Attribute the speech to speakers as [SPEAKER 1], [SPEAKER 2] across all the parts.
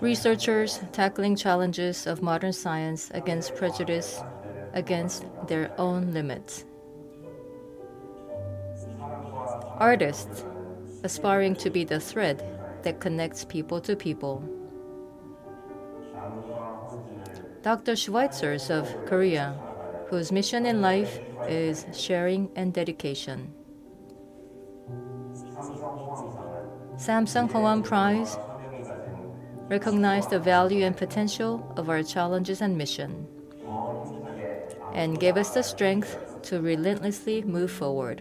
[SPEAKER 1] Researchers tackling challenges of modern science against prejudice, against their own limits. Artists aspiring to be the thread that connects people to people. Dr. Schweitzers of Korea, whose mission in life is sharing and dedication. Samsung Hwang Prize recognize the value and potential of our challenges and mission, and give us the strength to relentlessly move forward.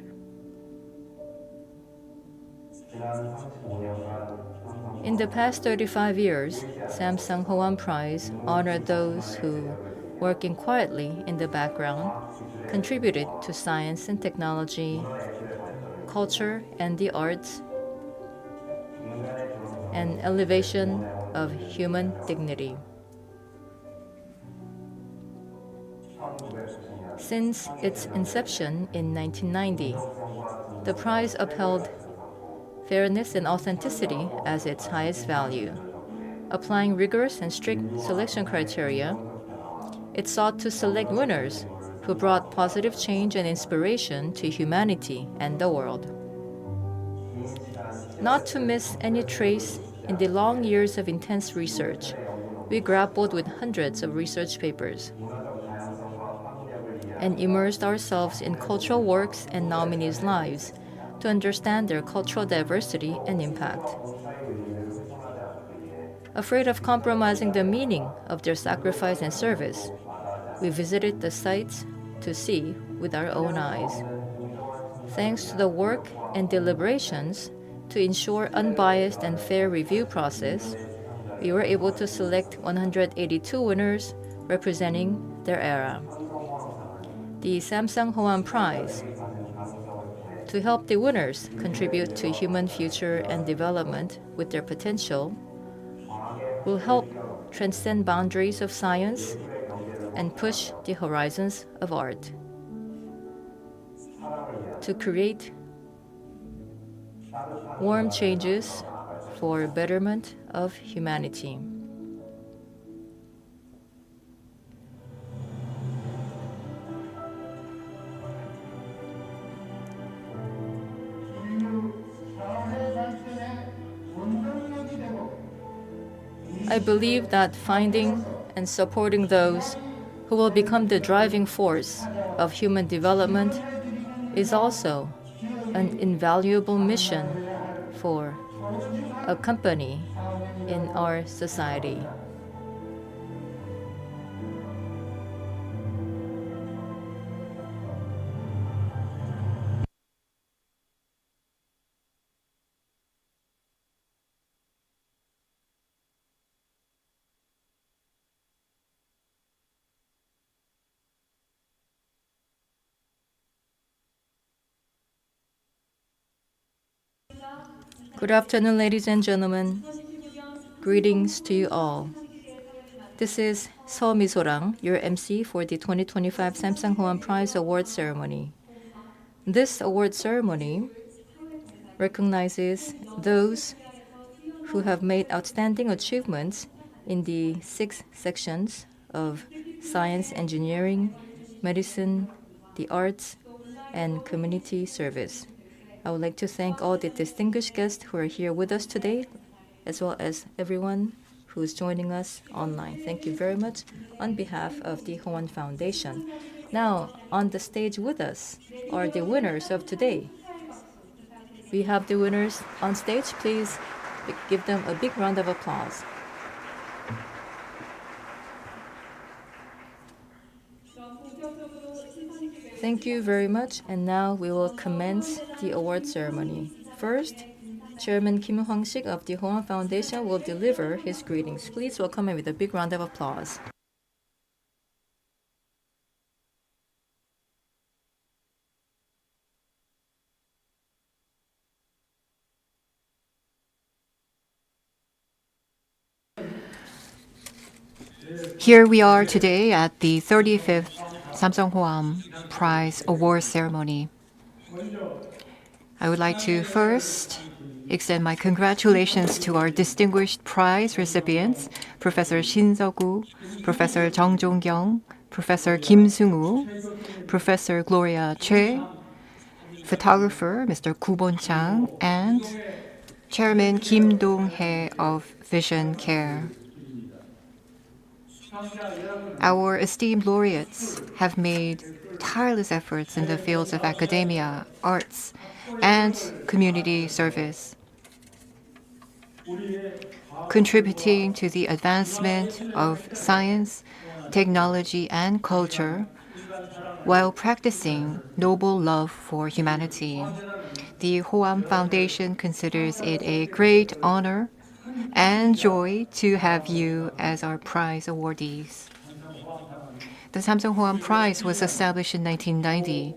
[SPEAKER 1] In the past 35 years, Samsung Hwang Prize honored those who, working quietly in the background, contributed to science and technology, culture and the arts, and elevation of human dignity. Since its inception in 1990, the prize upheld fairness and authenticity as its highest value. Applying rigorous and strict selection criteria, it sought to select winners who brought positive change and inspiration to humanity and the world. Not to miss any trace in the long years of intense research, we grappled with hundreds of research papers and immersed ourselves in cultural works and nominees' lives to understand their cultural diversity and impact. Afraid of compromising the meaning of their sacrifice and service, we visited the sites to see with our own eyes. Thanks to the work and deliberations to ensure unbiased and fair review process, we were able to select 182 winners representing their era. The Samsung Hwang Prize, to help the winners contribute to human future and development with their potential, will help transcend boundaries of science and push the horizons of art to create warm changes for betterment of humanity. I believe that finding and supporting those who will become the driving force of human development is also an invaluable mission for a company in our society. Good afternoon, ladies and gentlemen. Greetings to you all. This is Seo Mi-sorang, your MC for the 2025 Samsung Hoan Prize Award Ceremony. This award ceremony recognizes those who have made outstanding achievements in the 6 sections of science, engineering, medicine, the arts, and community service. I would like to thank all the distinguished guests who are here with us today, as well as everyone who is joining us online. Thank you very much on behalf of the Hoan Foundation. Now, on the stage with us are the winners of today. We have the winners on stage. Please give them a big round of applause. Thank you very much, and now we will commence the award ceremony. First, Chairman Kim Hwang-sik of the Hoan Foundation will deliver his greetings. Please welcome him with a big round of applause.
[SPEAKER 2] Here we are today at the 35th Samsung Hoan Prize Award Ceremony. I would like to first extend my congratulations to our distinguished prize recipients, Professor Shin Seok-woo, Professor Jung Jong-kyung, Professor Kim Sung-woo, Professor Gloria Choi, photographer Mr. Koo Bon-chang, and Chairman Kim Dong-hae of Vision Care. Our esteemed laureates have made tireless efforts in the fields of academia, arts, and community service, contributing to the advancement of science, technology, and culture while practicing noble love for humanity. The Hoan Foundation considers it a great honor and joy to have you as our prize awardees. The Samsung Hoan Prize was established in 1990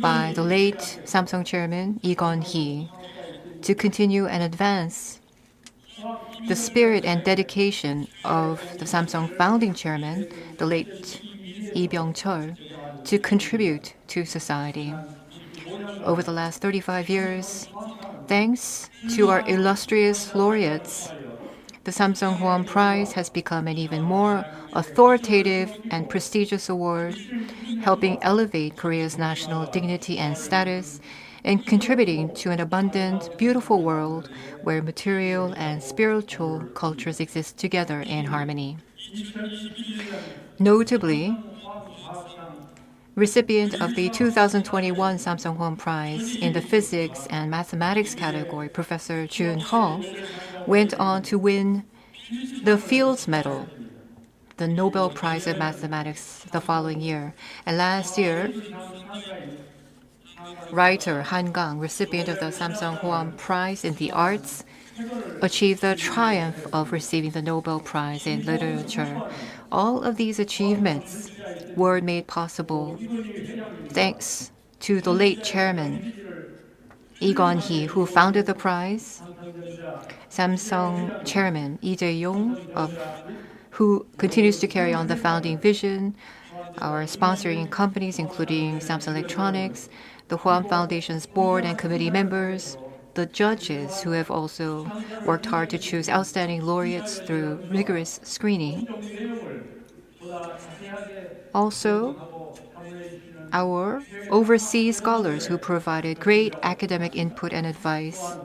[SPEAKER 2] by the late Samsung chairman Lee Gun-hee to continue and advance the spirit and dedication of the Samsung founding chairman, the late Lee Byung-chul, to contribute to society. Over the last 35 years, thanks to our illustrious laureates, the Samsung Hoan Prize has become an even more authoritative and prestigious award, helping elevate Korea's national dignity and status, and contributing to an abundant, beautiful world where material and spiritual cultures exist together in harmony. Notably, recipient of the 2021 Samsung Hoan Prize in the Physics and Mathematics category, Professor Jun Ho, went on to win the Fields Medal, the Nobel Prize of Mathematics, the following year. And last year, writer Han Gang, recipient of the Samsung Hoan Prize in the Arts, achieved the triumph of receiving the Nobel Prize in Literature. All of these achievements were made possible thanks to the late chairman, Lee Gun-hee, who founded the prize, Samsung chairman Lee Jae-yong, who continues to carry on the founding vision, our sponsoring companies including Samsung Electronics, the Hoan Foundation's board and committee members, the judges who have also worked hard to choose outstanding laureates through rigorous screening. Also, our overseas scholars who provided great academic input and advice.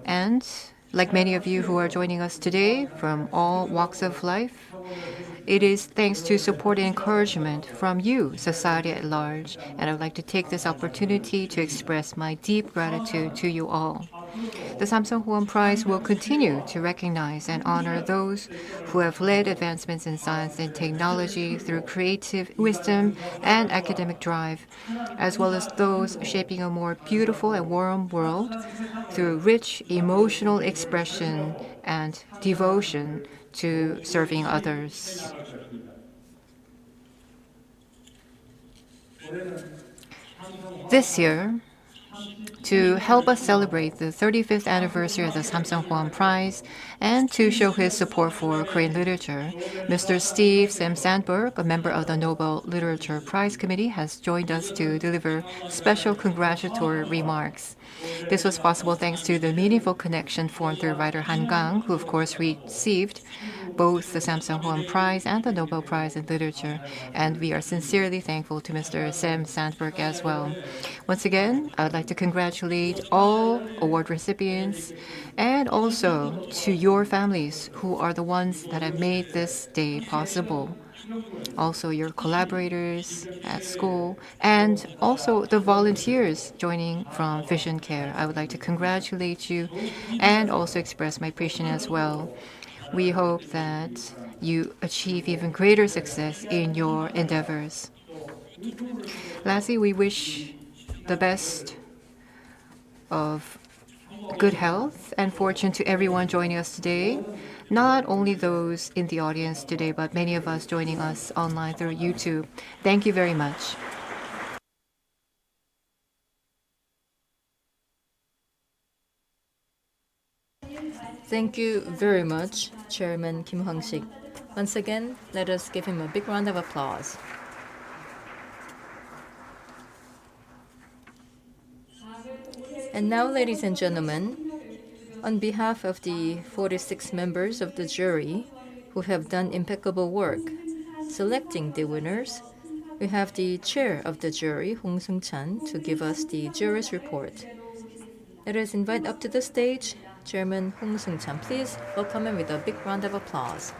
[SPEAKER 2] And like many of you who are joining us today from all walks of life, it is thanks to support and encouragement from you, society at large, and I would like to take this opportunity to express my deep gratitude to you all. The Samsung Hoan Prize will continue to recognize and honor those who have led advancements in science and technology through creative wisdom and academic drive, as well as those shaping a more beautiful and warm world through rich emotional expression and devotion to serving others. This year, to help us celebrate the 35th anniversary of the Samsung Hwang Prize and to show his support for Korean literature. Mr. Steve Sam Sandberg, a member of the Nobel Literature Prize Committee, has joined us to deliver special congratulatory remarks. This was possible thanks to the meaningful connection formed through writer Han Gang, who of course received both the Samsung Hwang Prize and the Nobel Prize in Literature, and we are sincerely thankful to Mr. Sam Sandberg as well. Once again, I would like to congratulate all award recipients and also to your families who are the ones that have made this day possible. Also, your collaborators at school, and also the volunteers joining from Vision Care. I would like to congratulate you and also express my appreciation as well. We hope that you achieve even greater success in your endeavors. Lastly, we wish the best of good health and fortune to everyone joining us today. Not only those in the audience today, but many of us joining us online through YouTube. Thank you very much.
[SPEAKER 1] Thank you very much, Chairman Kim Hong-sik. Once again, let us give him a big round of applause. And now, ladies and gentlemen, on behalf of the 46 members of the jury who have done impeccable work selecting the winners, we have the chair of the jury, Hong Seung-chan, to give us the jury's report. Let us invite up to the stage Chairman Hong Seung-chan. Please welcome him with a big round of applause.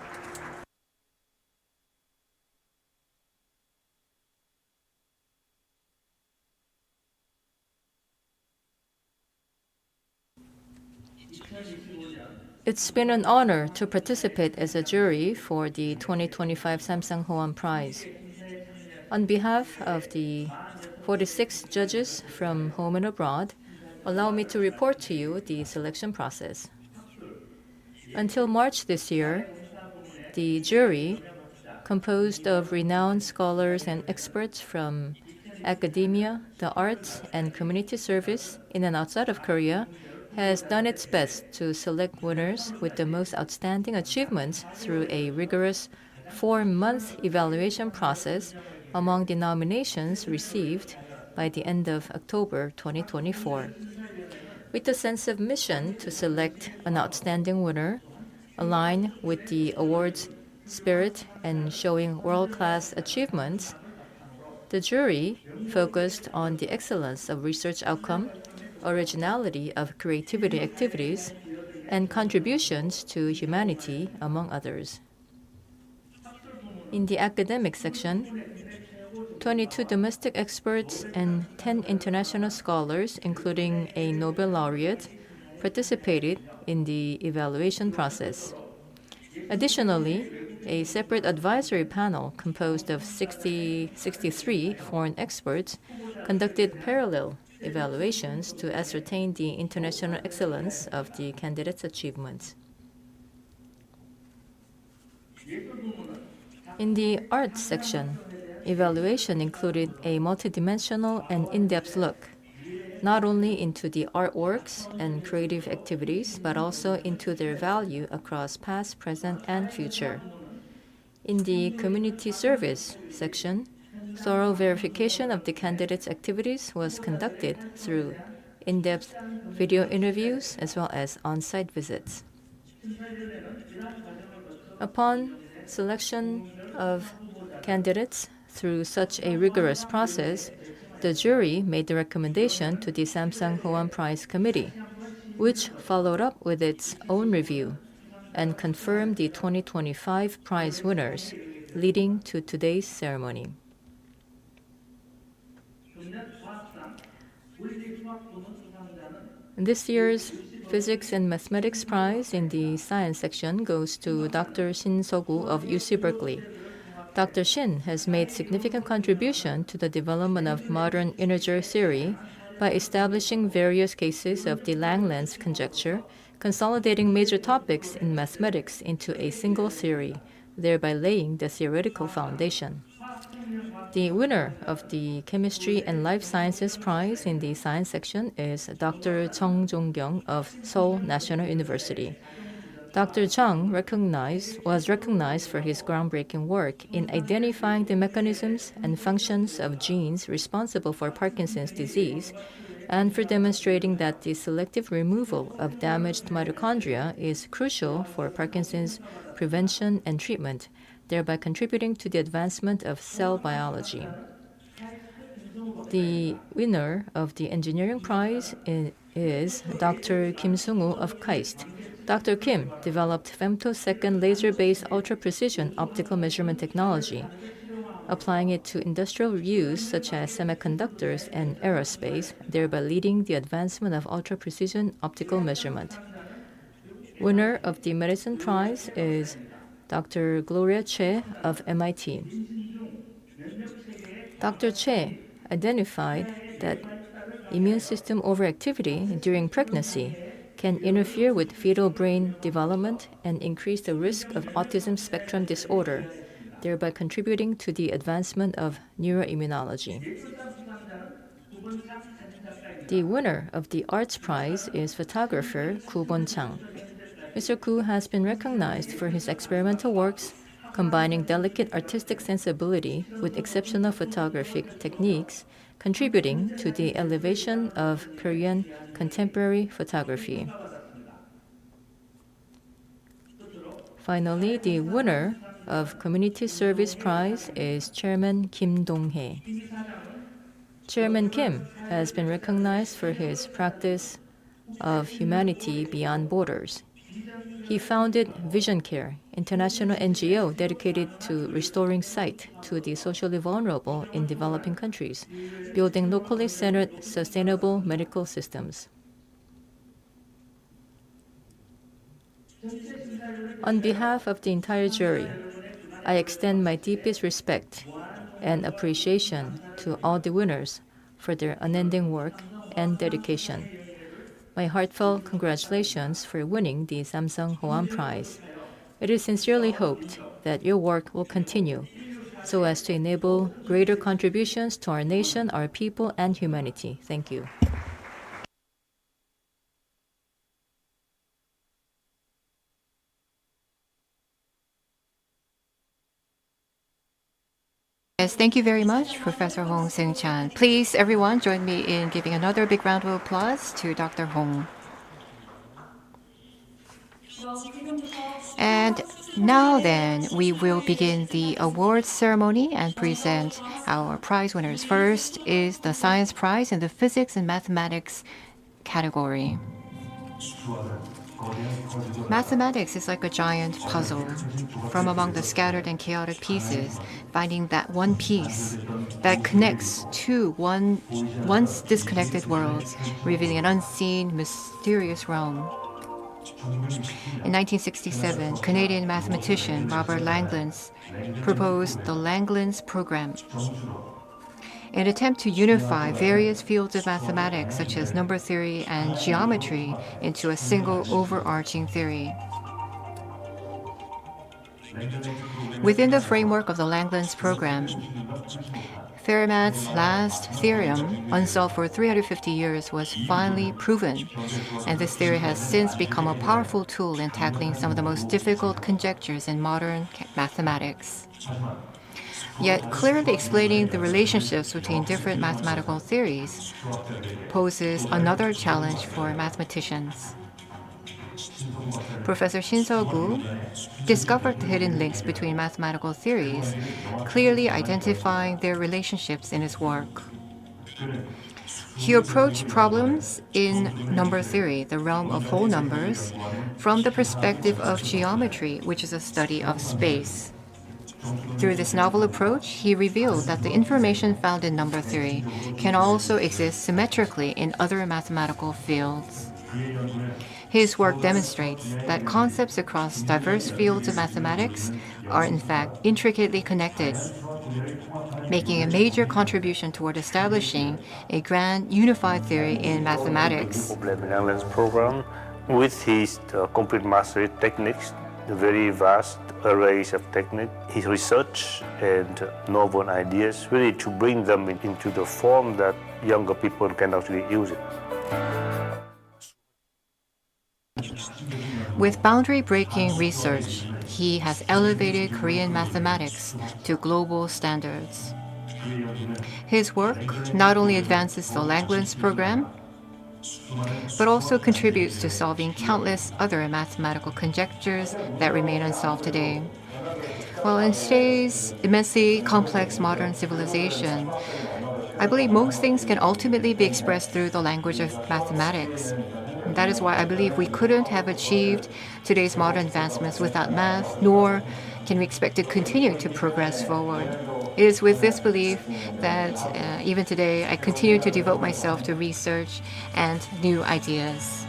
[SPEAKER 1] It's been an honor to participate as a jury for the 2025 Samsung Hwang Prize. On behalf of the 46 judges from home and abroad, allow me to report to you the selection process. Until March this year, the jury, composed of renowned scholars and experts from academia, the arts, and community service in and outside of Korea, has done its best to select winners with the most outstanding achievements through a rigorous 4-month evaluation process among the nominations received by the end of October 2024. With a sense of mission to select an outstanding winner, aligned with the award's spirit and showing world-class achievements, the jury focused on the excellence of research outcome, originality of creativity activities, and contributions to humanity, among others. In the academic section, 22 domestic experts and 10 international scholars, including a Nobel laureate, participated in the evaluation process. Additionally, a separate advisory panel composed of 63 foreign experts conducted parallel evaluations to ascertain the international excellence of the candidates' achievements. In the arts section, evaluation included a multidimensional and in-depth look, not only into the artworks and creative activities, but also into their value across past, present, and future. In the community service section, thorough verification of the candidates' activities was conducted through in-depth video interviews as well as on-site visits. Upon selection of candidates through such a rigorous process, the jury made the recommendation to the Samsung Hwang Prize Committee, which followed up with its own review and confirmed the 2025 prize winners, leading to today's ceremony. This year's Physics and Mathematics Prize in the Science section goes to Dr. Shin So-gu of UC Berkeley. Dr. Shin has made significant contribution to the development of modern integer theory by establishing various cases of the Langlands conjecture, consolidating major topics in mathematics into a single theory, thereby laying the theoretical foundation. The winner of the Chemistry and Life Sciences Prize in the Science section is Dr. Chung Jong-kyung of Seoul National University. Dr. Chung was recognized for his groundbreaking work in identifying the mechanisms and functions of genes responsible for Parkinson's disease and for demonstrating that the selective removal of damaged mitochondria is crucial for Parkinson's prevention and treatment, thereby contributing to the advancement of cell biology. The winner of the engineering prize is Dr. Kim Sung-woo of KAIST. Dr. Kim developed femtosecond laser-based ultra-precision optical measurement technology, applying it to industrial use such as semiconductors and aerospace, thereby leading the advancement of ultra-precision optical measurement. Winner of the medicine prize is Dr. Gloria Che of MIT. Dr. Che identified that immune system overactivity during pregnancy can interfere with fetal brain development and increase the risk of autism spectrum disorder, thereby contributing to the advancement of neuroimmunology. The winner of the Arts Prize is photographer Koo Bon-chang. Mr. Koo has been recognized for his experimental works combining delicate artistic sensibility with exceptional photographic techniques, contributing to the elevation of Korean contemporary photography. Finally, the winner of Community Service Prize is Chairman Kim Dong-hae. Chairman Kim has been recognized for his practice of humanity beyond borders. He founded Vision Care, international NGO dedicated to restoring sight to the socially vulnerable in developing countries, building locally centered sustainable medical systems. On behalf of the entire jury, I extend my deepest respect and appreciation to all the winners for their unending work and dedication. My heartfelt congratulations for winning the Samsung Hoan Prize. It is sincerely hoped that your work will continue so as to enable greater contributions to our nation, our people, and humanity. Thank you.
[SPEAKER 2] Yes, thank you very much, Professor Hong Seung-chan. Please, everyone, join me in giving another big round of applause to Dr. Hong. And now then, we will begin the awards ceremony and present our prize winners. First is the Science Prize in the Physics and Mathematics category. Mathematics is like a giant puzzle. From among the scattered and chaotic pieces, finding that one piece that connects two once disconnected worlds, revealing an unseen, mysterious realm. In 1967, Canadian mathematician Robert Langlands proposed the Langlands program, an attempt to unify various fields of mathematics such as number theory and geometry into a single overarching theory. Within the framework of the Langlands program, Fermat's last theorem, unsolved for 350 years, was finally proven, and this theory has since become a powerful tool in tackling some of the most difficult conjectures in modern mathematics. Yet clearly explaining the relationships between different mathematical theories poses another challenge for mathematicians. Professor Shin Se-gu discovered the hidden links between mathematical theories, clearly identifying their relationships in his work. He approached problems in number theory, the realm of whole numbers, from the perspective of geometry, which is a study of space. Through this novel approach, he revealed that the information found in number theory can also exist symmetrically in other mathematical fields. His work demonstrates that concepts across diverse fields of mathematics are in fact intricately connected, making a major contribution toward establishing a grand unified theory in mathematics.
[SPEAKER 3] Langlands program with his complete mastery techniques the very vast arrays of technique, his research and novel ideas, really to bring them into the form that younger people can actually use it.
[SPEAKER 2] With boundary-breaking research, he has elevated Korean mathematics to global standards. His work not only advances the Langlands program, but also contributes to solving countless other mathematical conjectures that remain unsolved today. Well, in today's immensely complex modern civilization, I believe most things can ultimately be expressed through the language of mathematics. And that is why I believe we couldn't have achieved today's modern advancements without math, nor can we expect to continue to progress forward. It is with this belief that even today I continue to devote myself to research and new ideas.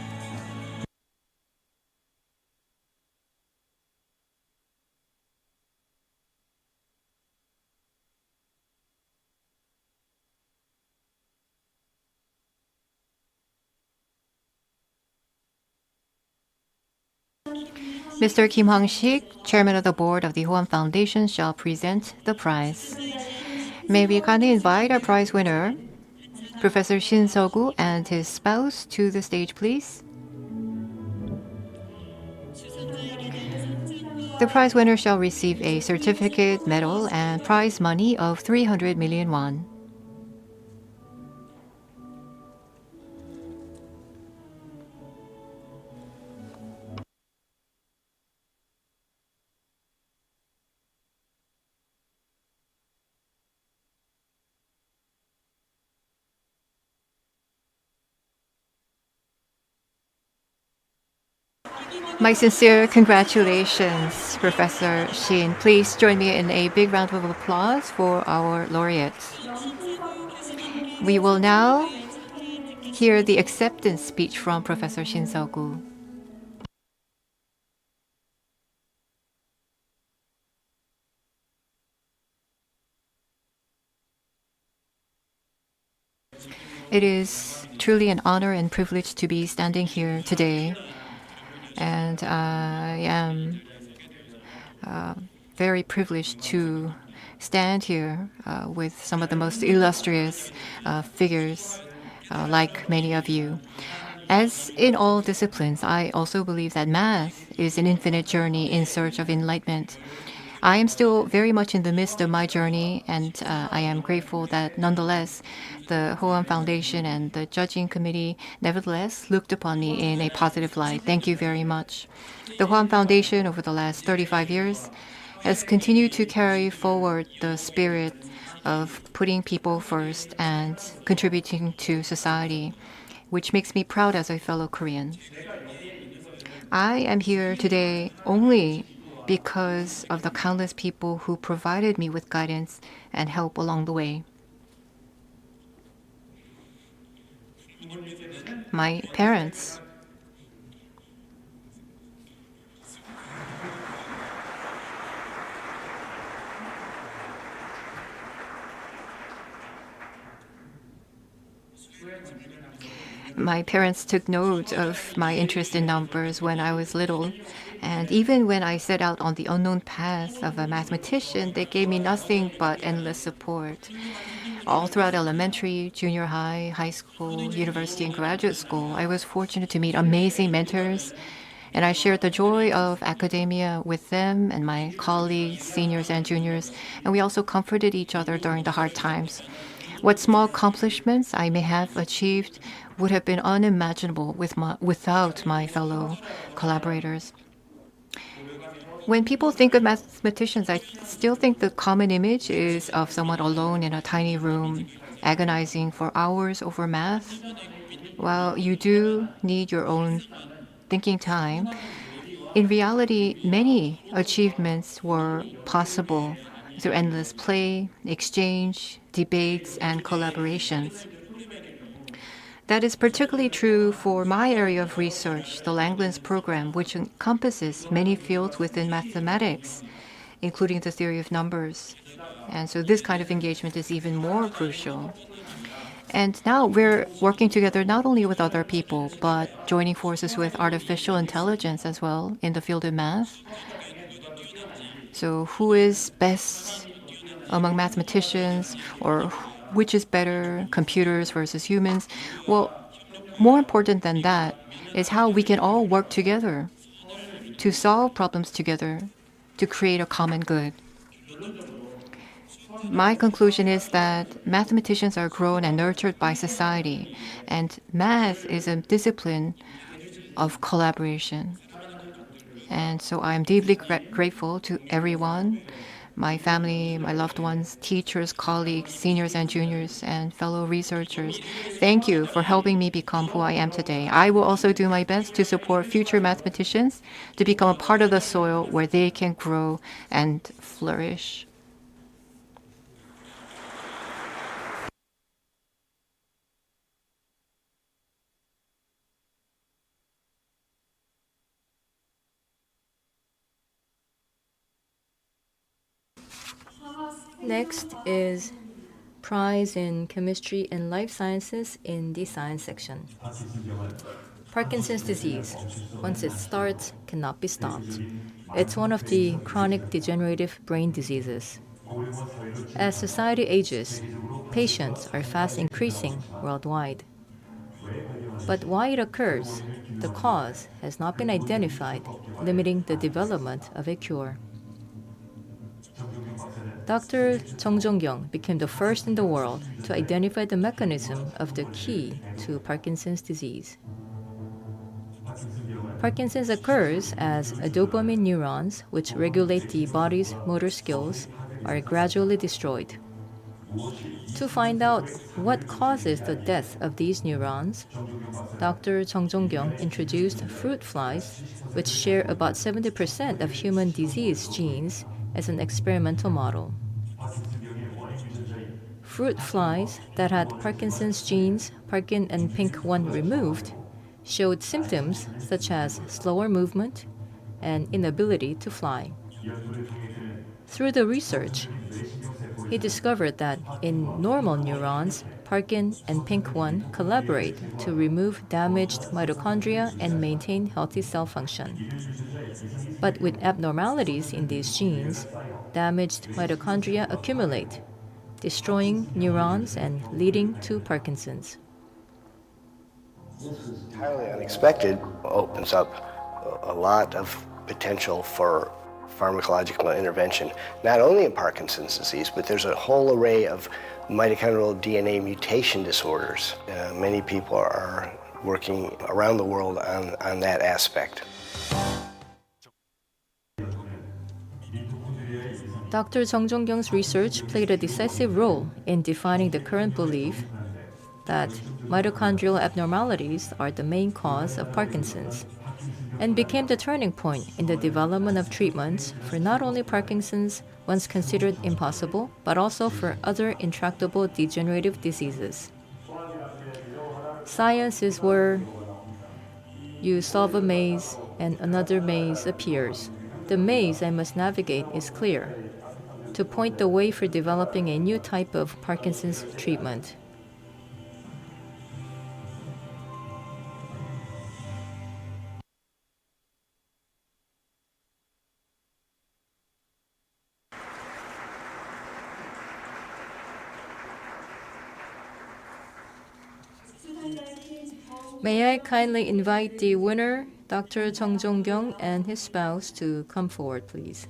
[SPEAKER 2] Mr. Kim Hong-sik, Chairman of the Board of the Hoan Foundation, shall present the prize. May we kindly invite our prize winner, Professor Shin So-gu, and his spouse to the stage, please. The prize winner shall receive a certificate, medal, and prize money of 300 million won. My sincere congratulations, Professor Shin. Please join me in a big round of applause for our laureate. We will now hear the acceptance speech from Professor Shin So-gu. It is truly an honor and privilege to be standing here today, and I am very privileged to stand here with some of the most illustrious figures like many of you. As in all disciplines, I also believe that math is an infinite journey in search of enlightenment. I am still very much in the midst of my journey, and I am grateful that nonetheless the Hoan Foundation and the judging committee nevertheless looked upon me in a positive light. Thank you very much. The Hoan Foundation over the last 35 years has continued to carry forward the spirit of putting people first and contributing to society, which makes me proud as a fellow Korean. I am here today only because of the countless people who provided me with guidance and help along the way. My parents. My parents took note of my interest in numbers when I was little. And even when I set out on the unknown path of a mathematician, they gave me nothing but endless support. All throughout elementary, junior high, high school, university, and graduate school, I was fortunate to meet amazing mentors, and I shared the joy of academia with them and my colleagues, seniors and juniors, and we also comforted each other during the hard times. What small accomplishments I may have achieved would have been unimaginable without my fellow collaborators. When people think of mathematicians, I still think the common image is of someone alone in a tiny room, agonizing for hours over math. While you do need your own thinking time, in reality, many achievements were possible through endless play, exchange, debates, and collaborations. That is particularly true for my area of research, the Langlands program, which encompasses many fields within mathematics, including the theory of numbers. And so this kind of engagement is even more crucial. And now we're working together not only with other people, but joining forces with artificial intelligence as well in the field of math. So who is best among mathematicians, or which is better, computers versus humans? Well, more important than that is how we can all work together to solve problems together, to create a common good. My conclusion is that mathematicians are grown and nurtured by society, and math is a discipline of collaboration. And so I am deeply grateful to everyone, my family, my loved ones, teachers, colleagues, seniors and juniors, and fellow researchers. Thank you for helping me become who I am today. I will also do my best to support future mathematicians to become a part of the soil where they can grow and flourish.
[SPEAKER 1] Next is prize in chemistry and life sciences in the science section. Parkinson's disease, once it starts, cannot be stopped. It's one of the chronic degenerative brain diseases. As society ages, patients are fast increasing worldwide. But why it occurs, the cause has not been identified, limiting the development of a cure. Dr. Chung Jong-kyung became the first in the world to identify the mechanism of the key to Parkinson's disease. Parkinson's occurs as dopamine neurons, which regulate the body's motor skills, are gradually destroyed. To find out what causes the death of these neurons, Dr. Chung Jong-kyung introduced fruit flies, which share about 70% of human disease genes, as an experimental model. Fruit flies that had Parkinson's genes, Parkin and PINK1 removed, showed symptoms such as slower movement and inability to fly. Through the research, he discovered that in normal neurons, Parkin and PINK1 collaborate to remove damaged mitochondria and maintain healthy cell function. But with abnormalities in these genes, damaged mitochondria accumulate, destroying neurons and leading to Parkinson's.
[SPEAKER 4] Entirely unexpected opens up a lot of potential for pharmacological intervention, not only in Parkinson's disease, but there's a whole array of mitochondrial DNA mutation disorders. Many people are working around the world on that aspect.
[SPEAKER 1] Dr. Chung Jong-kyung's research played a decisive role in defining the current belief that mitochondrial abnormalities are the main cause of Parkinson's, and became the turning point in the development of treatments for not only Parkinson's, once considered impossible, but also for other intractable degenerative diseases. Science is where you solve a maze and another maze appears. The maze I must navigate is clear, to point the way for developing a new type of Parkinson's treatment. May I kindly invite the winner, Dr. Chung Jong-kyung, and his spouse to come forward, please.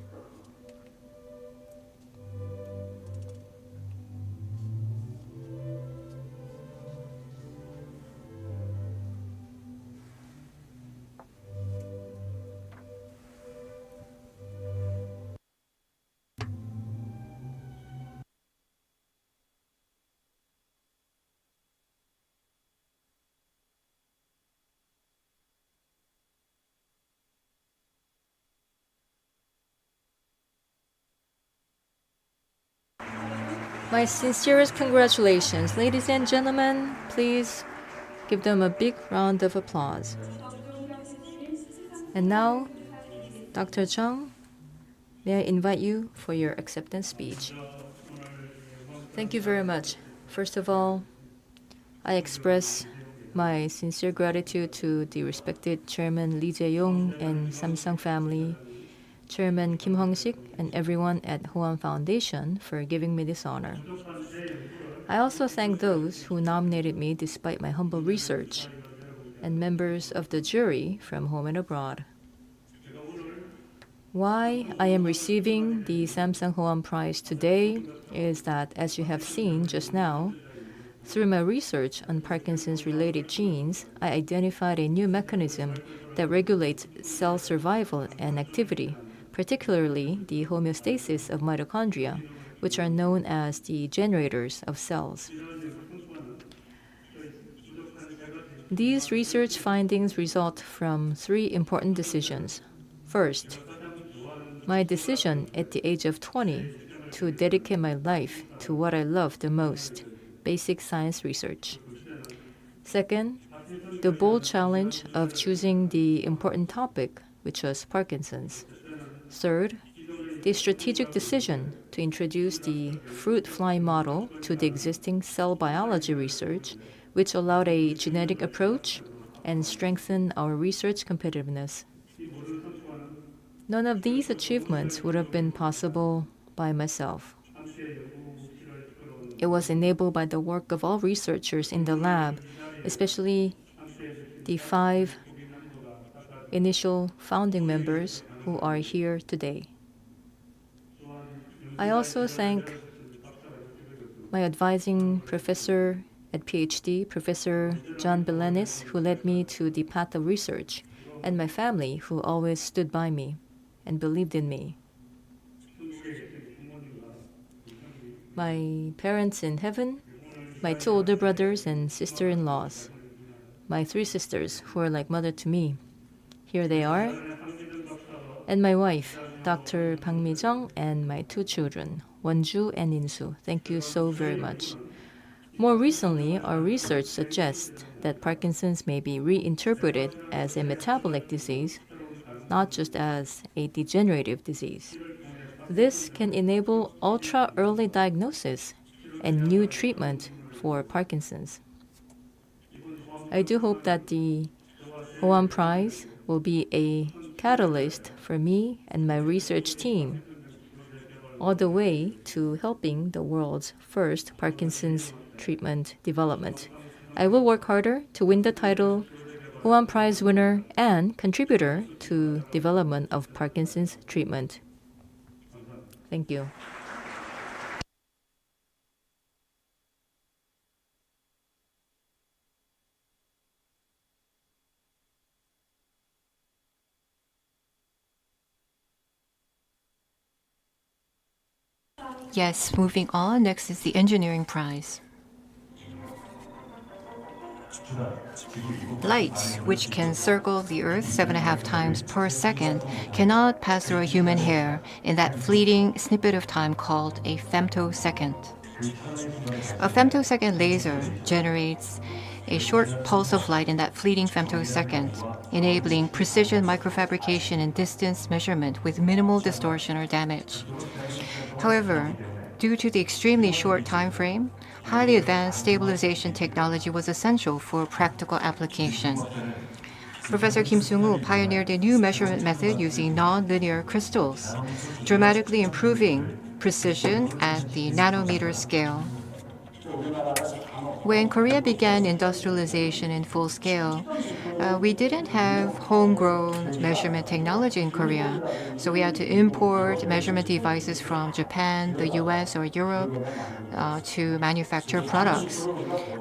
[SPEAKER 1] My sincerest congratulations, ladies and gentlemen. Please give them a big round of applause. And now, Dr. Chung, may I invite you for your acceptance speech. Thank you very much. First of all, I express my sincere gratitude to the respected Chairman Lee Jae-yong and Samsung family, Chairman Kim Hong-sik, and everyone at Hoan Foundation for giving me this honor. I also thank those who nominated me despite my humble research, and members of the jury from home and abroad. Why I am receiving the Samsung Hoan Prize today is that, as you have seen just now, through my research on Parkinson's-related genes, I identified a new mechanism that regulates cell survival and activity, particularly the homeostasis of mitochondria, which are known as the generators of cells. These research findings result from three important decisions. First, my decision at the age of 20 to dedicate my life to what I love the most, basic science research. Second, the bold challenge of choosing the important topic, which was Parkinson's. Third, the strategic decision to introduce the fruit fly model to the existing cell biology research, which allowed a genetic approach and strengthened our research competitiveness. None of these achievements would have been possible by myself. It was enabled by the work of all researchers in the lab, especially the 5 initial founding members who are here today. I also thank my advising professor at PhD, Professor John Belenis, who led me to the path of research, and my family, who always stood by me and believed in me. My parents in heaven, my 2 older brothers and sister-in-laws, my 3 sisters who are like mother to me. Here they are. And my wife, Dr. Bang Mi-jung, and my 2 children, Wonju and Insu. Thank you so very much. More recently, our research suggests that Parkinson's may be reinterpreted as a metabolic disease, not just as a degenerative disease. This can enable ultra-early diagnosis and new treatment for Parkinson's. I do hope that the Hoan Prize will be a catalyst for me and my research team, all the way to helping the world's first Parkinson's treatment development. I will work harder to win the title Hoan Prize winner and contributor to development of Parkinson's treatment. Thank you.
[SPEAKER 2] Yes, moving on. Next is the Engineering Prize. Light, which can circle the Earth 7.5 times per second, cannot pass through a human hair in that fleeting snippet of time called a femtosecond. A femtosecond laser generates a short pulse of light in that fleeting femtosecond, enabling precision microfabrication and distance measurement with minimal distortion or damage. However, due to the extremely short time frame, highly advanced stabilization technology was essential for practical application. Professor Kim Sung-woo pioneered a new measurement method using non-linear crystals, dramatically improving precision at the nanometer scale. When Korea began industrialization in full scale, we didn't have homegrown measurement technology in Korea, so we had to import measurement devices from Japan, the US, or Europe to manufacture products.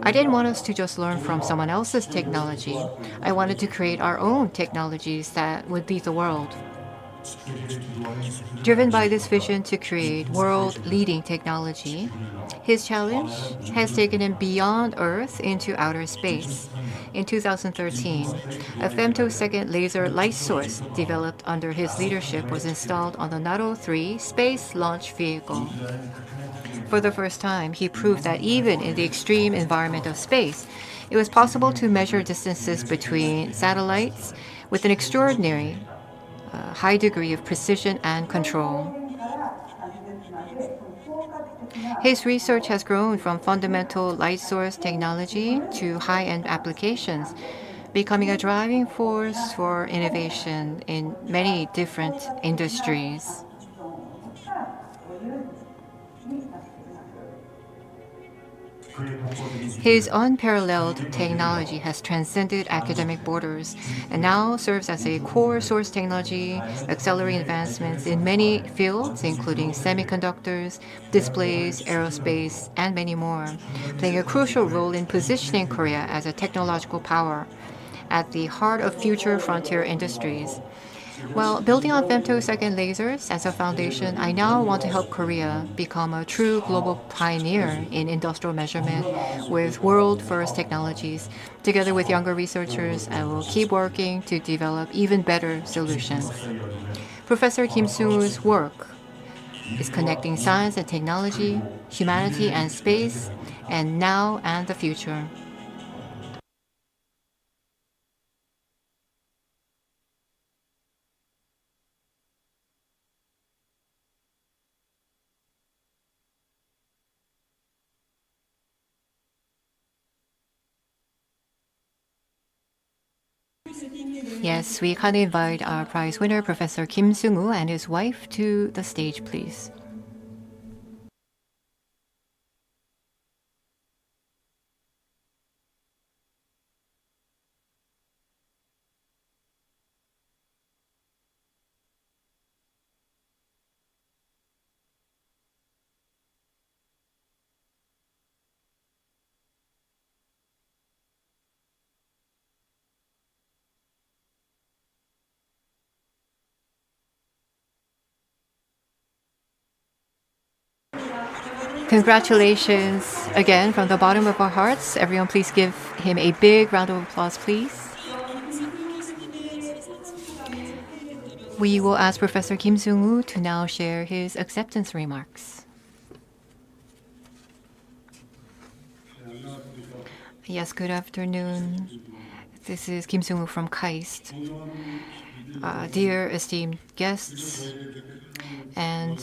[SPEAKER 2] I didn't want us to just learn from someone else's technology. I wanted to create our own technologies that would lead the world. Driven by this vision to create world-leading technology, his challenge has taken him beyond Earth into outer space. In 2013, a femtosecond laser light source developed under his leadership was installed on the Naro-3 space launch vehicle. For the first time, he proved that even in the extreme environment of space, it was possible to measure distances between satellites with an extraordinary high degree of precision and control. His research has grown from fundamental light source technology to high-end applications, becoming a driving force for innovation in many different industries. His unparalleled technology has transcended academic borders and now serves as a core source technology, accelerating advancements in many fields, including semiconductors, displays, aerospace, and many more, playing a crucial role in positioning Korea as a technological power at the heart of future frontier industries. Well, building on femtosecond lasers as a foundation, I now want to help Korea become a true global pioneer in industrial measurement with world-first technologies. Together with younger researchers, I will keep working to develop even better solutions. Professor Kim Sung-woo's work is connecting science and technology, humanity and space, and now and the future. Yes, we kindly invite our prize winner, Professor Kim Sung-woo, and his wife to the stage, please. Congratulations again from the bottom of our hearts. Everyone, please give him a big round of applause, please. We will ask Professor Kim Sung-woo to now share his acceptance remarks. Yes, good afternoon. This is Kim Sung-woo from KAIST. Dear esteemed guests and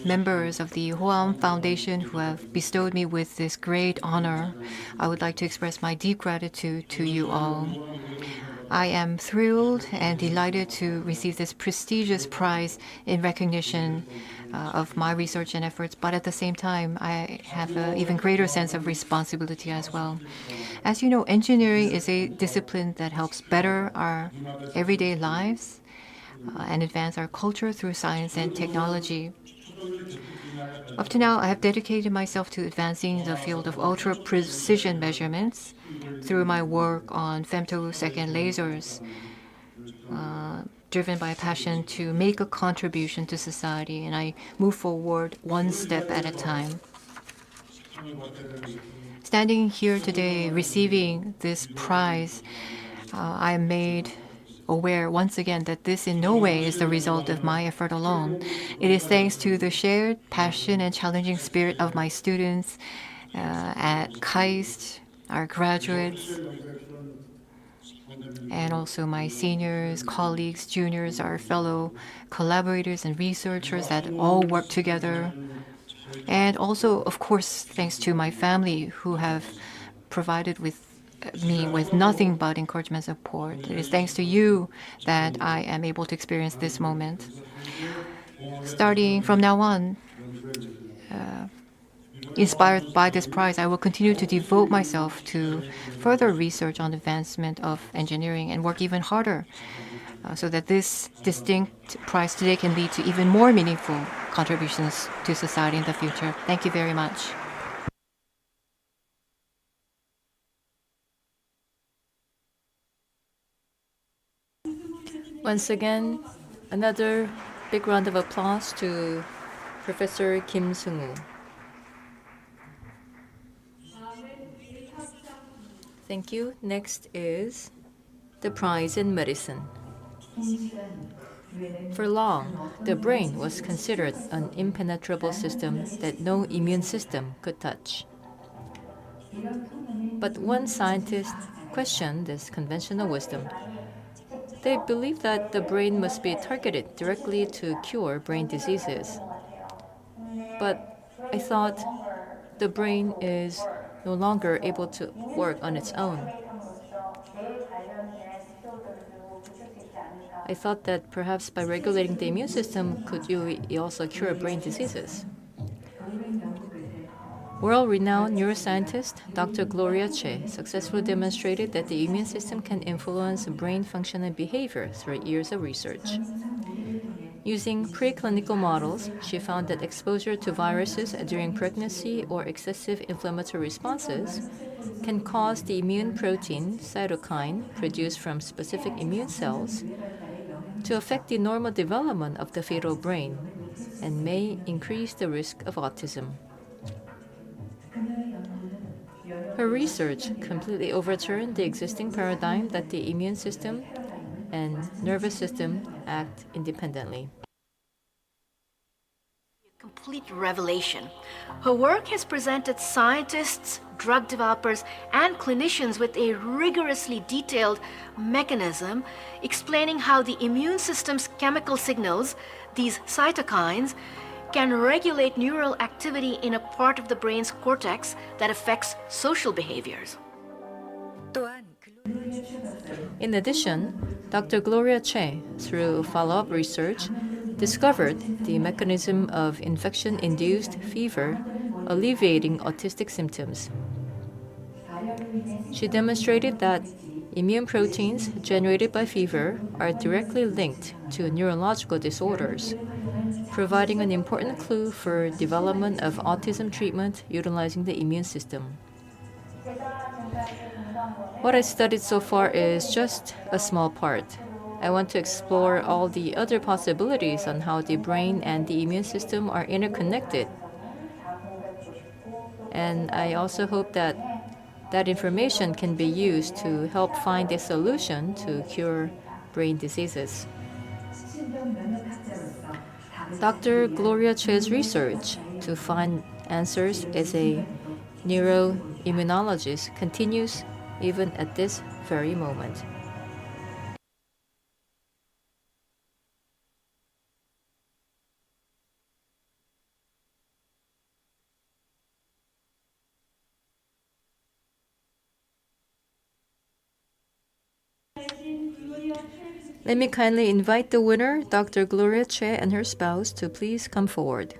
[SPEAKER 2] members of the Hoam Foundation who have bestowed me with this great honor, I would like to express my deep gratitude to you all. I am thrilled and delighted to receive this prestigious prize in recognition of my research and efforts, but at the same time, I have an even greater sense of responsibility as well. As you know, engineering is a discipline that helps better our everyday lives and advance our culture through science and technology. Up to now, I have dedicated myself to advancing the field of ultra-precision measurements through my work on femtosecond lasers, driven by a passion to make a contribution to society, and I move forward one step at a time. Standing here today, receiving this prize, I am made aware once again that this in no way is the result of my effort alone. It is thanks to the shared passion and challenging spirit of my students at KAIST, our graduates, and also my seniors, colleagues, juniors, our fellow collaborators and researchers that all work together. And also, of course, thanks to my family who have provided me with nothing but encouragement and support. It is thanks to you that I am able to experience this moment. Starting from now on, inspired by this prize, I will continue to devote myself to further research on advancement of engineering and work even harder so that this distinct prize today can lead to even more meaningful contributions to society in the future. Thank you very much.
[SPEAKER 1] Once again, another big round of applause to Professor Kim Sung-woo. Thank you. Next is the prize in medicine. For long, the brain was considered an impenetrable system that no immune system could touch. But one scientist questioned this conventional wisdom. They believe that the brain must be targeted directly to cure brain diseases. But I thought, the brain is no longer able to work on its own. I thought that perhaps by regulating the immune system, could you also cure brain diseases? World-renowned neuroscientist Dr. Gloria Che successfully demonstrated that the immune system can influence brain function and behavior through years of research. Using preclinical models, she found that exposure to viruses during pregnancy or excessive inflammatory responses can cause the immune protein cytokine produced from specific immune cells to affect the normal development of the fetal brain and may increase the risk of autism. Her research completely overturned the existing paradigm that the immune system and nervous system act independently.
[SPEAKER 5] Complete revelation. Her work has presented scientists, drug developers, and clinicians with a rigorously detailed mechanism explaining how the immune system's chemical signals, these cytokines, can regulate neural activity in a part of the brain's cortex that affects social behaviors.
[SPEAKER 1] In addition, Dr. Gloria Che, through follow-up research, discovered the mechanism of infection-induced fever alleviating autistic symptoms. She demonstrated that immune proteins generated by fever are directly linked to neurological disorders, providing an important clue for development of autism treatment utilizing the immune system. What I studied so far is just a small part. I want to explore all the other possibilities on how the brain and the immune system are interconnected. And I also hope that that information can be used to help find a solution to cure brain diseases. Dr. Gloria Che's research to find answers as a neuroimmunologist continues even at this very moment. Let me kindly invite the winner, Dr. Gloria Che, and her spouse to please come forward.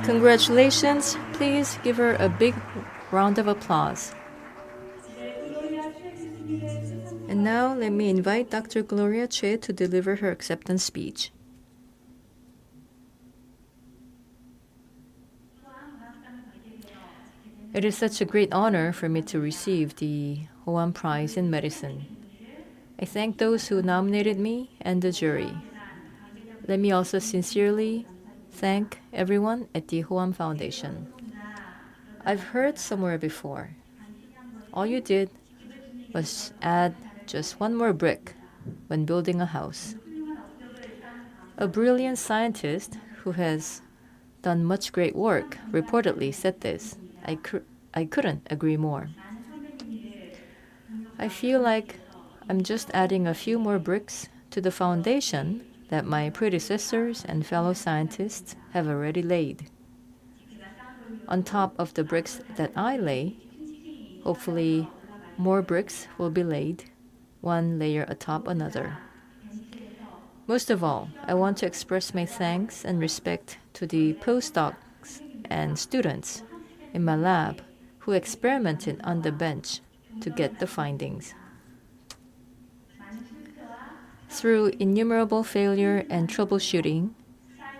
[SPEAKER 1] Congratulations. Please give her a big round of applause. And now let me invite Dr. Gloria Che to deliver her acceptance speech. It is such a great honor for me to receive the Hoan Prize in Medicine. I thank those who nominated me and the jury. Let me also sincerely thank everyone at the Hoan Foundation. I've heard somewhere before, all you did was add just one more brick when building a house. A brilliant scientist who has done much great work reportedly said this. I couldn't agree more. I feel like I'm just adding a few more bricks to the foundation that my predecessors and fellow scientists have already laid. On top of the bricks that I lay, hopefully more bricks will be laid, one layer atop another. Most of all, I want to express my thanks and respect to the postdocs and students in my lab who experimented on the bench to get the findings. Through innumerable failure and troubleshooting,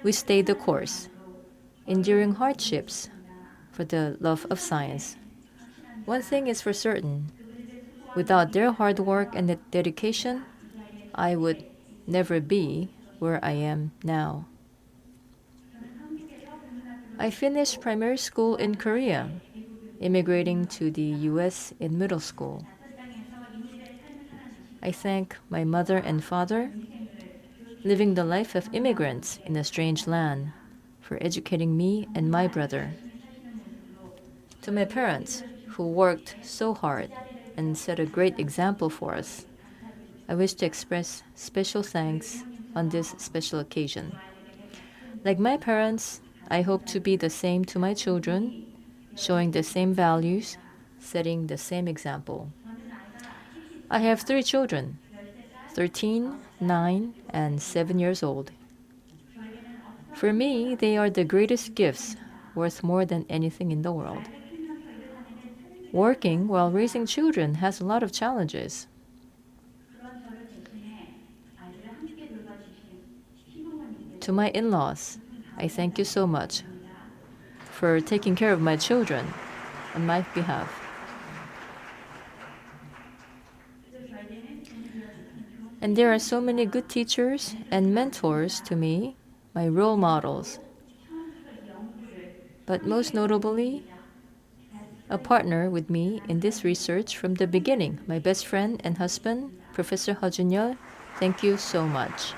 [SPEAKER 1] we stayed the course, enduring hardships for the love of science. One thing is for certain, without their hard work and dedication, I would never be where I am now. I finished primary school in Korea, immigrating to the US in middle school. I thank my mother and father, living the life of immigrants in a strange land, for educating me and my brother. To my parents, who worked so hard and set a great example for us, I wish to express special thanks on this special occasion. Like my parents, I hope to be the same to my children, showing the same values, setting the same example. I have 3 children, 13, 9, and 7 years old. For me, they are the greatest gifts, worth more than anything in the world. Working while raising children has a lot of challenges. To my in-laws, I thank you so much for taking care of my children on my behalf. And there are so many good teachers and mentors to me, my role models. But most notably, a partner with me in this research from the beginning, my best friend and husband, Professor Ho Jun-yeol. Thank you so much.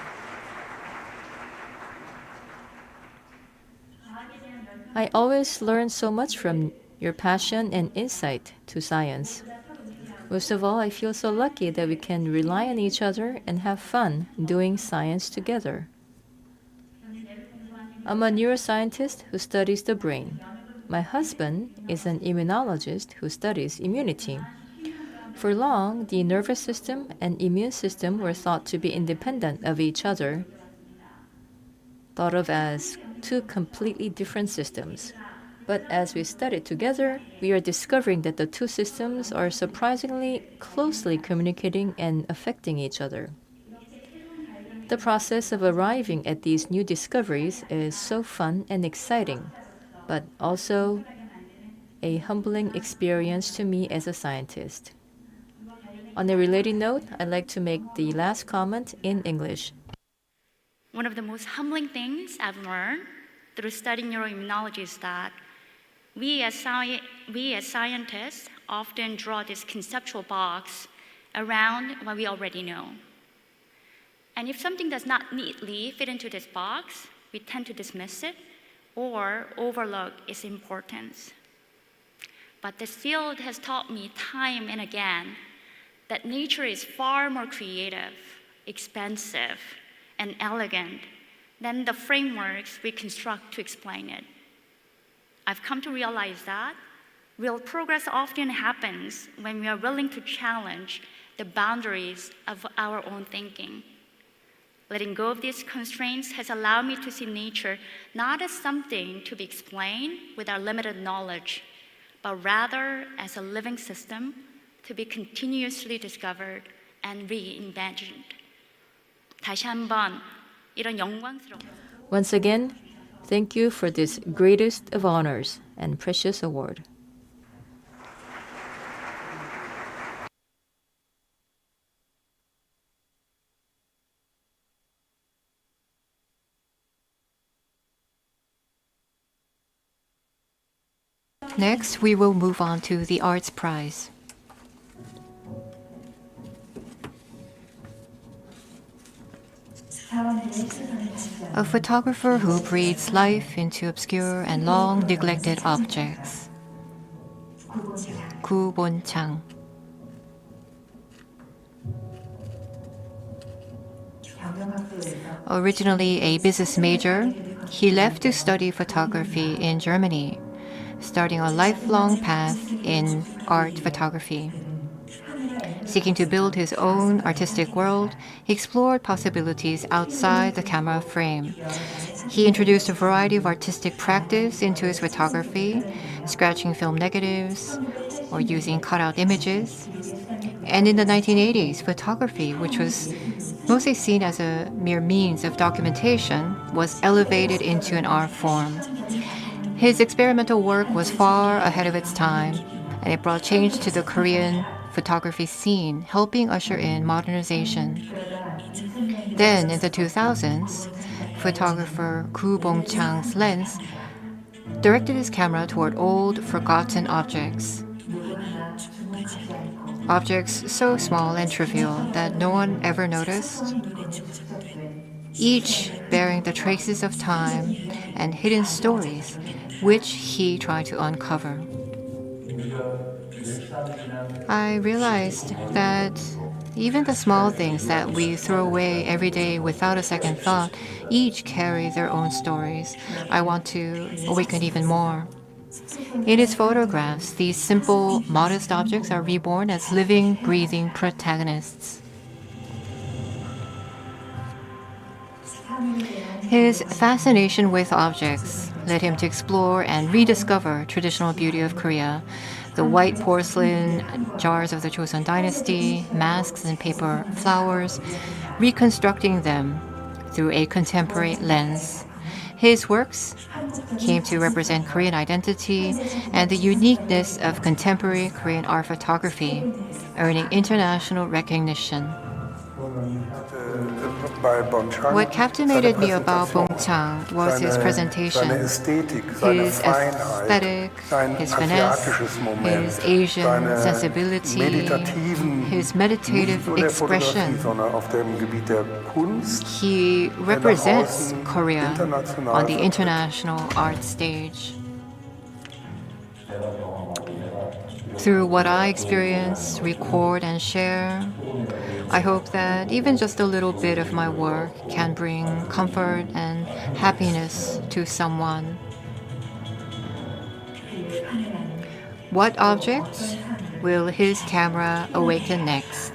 [SPEAKER 1] I always learn so much from your passion and insight to science. Most of all, I feel so lucky that we can rely on each other and have fun doing science together. I'm a neuroscientist who studies the brain. My husband is an immunologist who studies immunity. For long, the nervous system and immune system were thought to be independent of each other, thought of as 2 completely different systems. But as we study together, we are discovering that the 2 systems are surprisingly closely communicating and affecting each other. The process of arriving at these new discoveries is so fun and exciting, but also a humbling experience to me as a scientist. On a related note, I'd like to make the last comment in English.
[SPEAKER 6] One of the most humbling things I've learned through studying neuroimmunology is that we as scientists often draw this conceptual box around what we already know. And if something does not neatly fit into this box, we tend to dismiss it or overlook its importance. But this field has taught me time and again that nature is far more creative, expansive, and elegant than the frameworks we construct to explain it. I've come to realize that real progress often happens when we are willing to challenge the boundaries of our own thinking. Letting go of these constraints has allowed me to see nature not as something to be explained with our limited knowledge, but rather as a living system to be continuously discovered and reinvented. 다시 한번 이런 영광스러운
[SPEAKER 1] Once again, thank you for this greatest of honors and precious award.
[SPEAKER 2] Next, we will move on to the Arts Prize. A photographer who breathes life into obscure and long neglected objects. Gu Bon-chang. Originally a business major, he left to study photography in Germany, starting a lifelong path in art photography. Seeking to build his own artistic world, he explored possibilities outside the camera frame. He introduced a variety of artistic practice into his photography, scratching film negatives or using cutout images. And in the 1980s, photography, which was mostly seen as a mere means of documentation, was elevated into an art form. His experimental work was far ahead of its time, and it brought change to the Korean photography scene, helping usher in modernization. Then, in the 2000s, photographer Gu Bon-chang's lens directed his camera toward old, forgotten objects. Objects so small and trivial that no one ever noticed, each bearing the traces of time and hidden stories which he tried to uncover. I realized that even the small things that we throw away every day without a second thought each carry their own stories I want to awaken even more. In his photographs, these simple, modest objects are reborn as living, breathing protagonists. His fascination with objects led him to explore and rediscover traditional beauty of Korea. The white porcelain jars of the Joseon dynasty, masks and paper flowers, reconstructing them through a contemporary lens. His works came to represent Korean identity and the uniqueness of contemporary Korean art photography, earning international recognition. What captivated me about Bongchang was his presentation, his aesthetic, his finesse, his Asian sensibility, his meditative expression. He represents Korea on the international art stage. Through what I experience, record, and share, I hope that even just a little bit of my work can bring comfort and happiness to someone. What objects will his camera awaken next?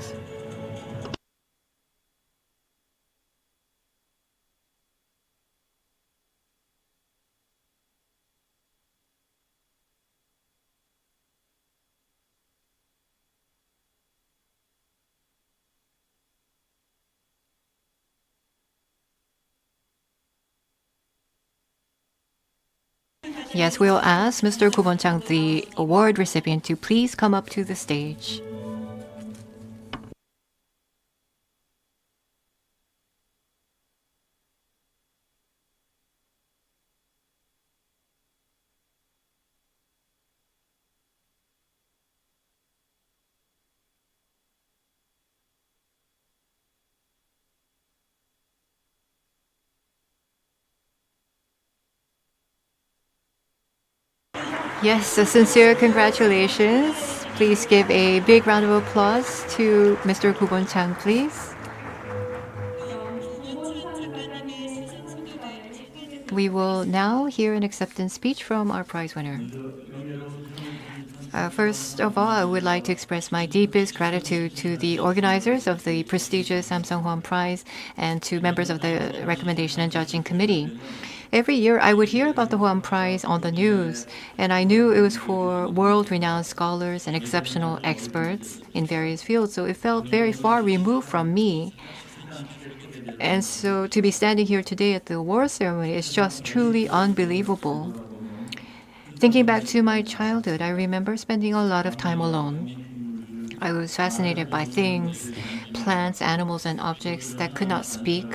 [SPEAKER 2] Yes, we'll ask Mr. Ko Bon-chang, the award recipient, to please come up to the stage. Yes, a sincere congratulations. Please give a big round of applause to Mr. Ko Bon-chang, please. We will now hear an acceptance speech from our prize winner. First of all, I would like to express my deepest gratitude to the organizers of the prestigious Samsung Hwang Prize and to members of the Recommendation and Judging Committee. Every year, I would hear about the Hwang Prize on the news, and I knew it was for world-renowned scholars and exceptional experts in various fields, so it felt very far removed from me. And so to be standing here today at the award ceremony is just truly unbelievable. Thinking back to my childhood, I remember spending a lot of time alone. I was fascinated by things, plants, animals, and objects that could not speak.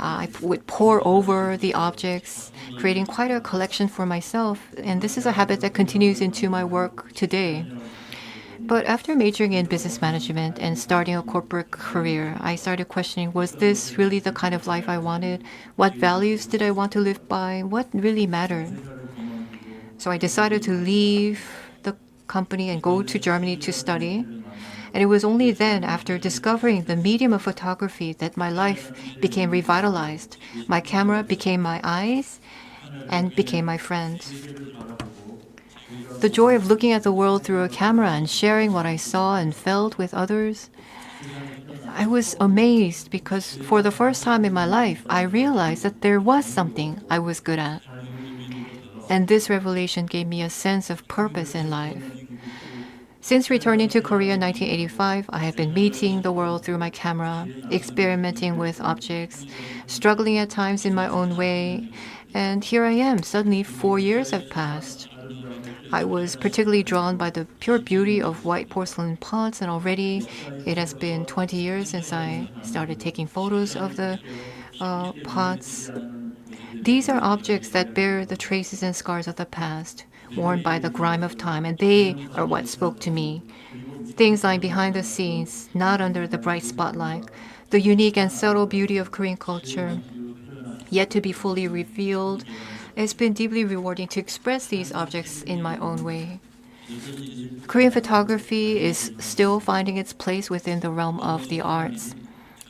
[SPEAKER 2] I would pore over the objects, creating quite a collection for myself, and this is a habit that continues into my work today. But after majoring in business management and starting a corporate career, I started questioning, was this really the kind of life I wanted? What values did I want to live by? What really mattered? So I decided to leave the company and go to Germany to study. And it was only then, after discovering the medium of photography, that my life became revitalized. My camera became my eyes and became my friend. The joy of looking at the world through a camera and sharing what I saw and felt with others, I was amazed because for the first time in my life, I realized that there was something I was good at. And this revelation gave me a sense of purpose in life. Since returning to Korea in 1985, I have been meeting the world through my camera, experimenting with objects, struggling at times in my own way, and here I am. Suddenly, 4 years have passed. I was particularly drawn by the pure beauty of white porcelain pots, and already it has been 20 years since I started taking photos of the pots. These are objects that bear the traces and scars of the past, worn by the grime of time, and they are what spoke to me. Things lying behind the scenes, not under the bright spotlight, the unique and subtle beauty of Korean culture, yet to be fully revealed. It's been deeply rewarding to express these objects in my own way. Korean photography is still finding its place within the realm of the arts.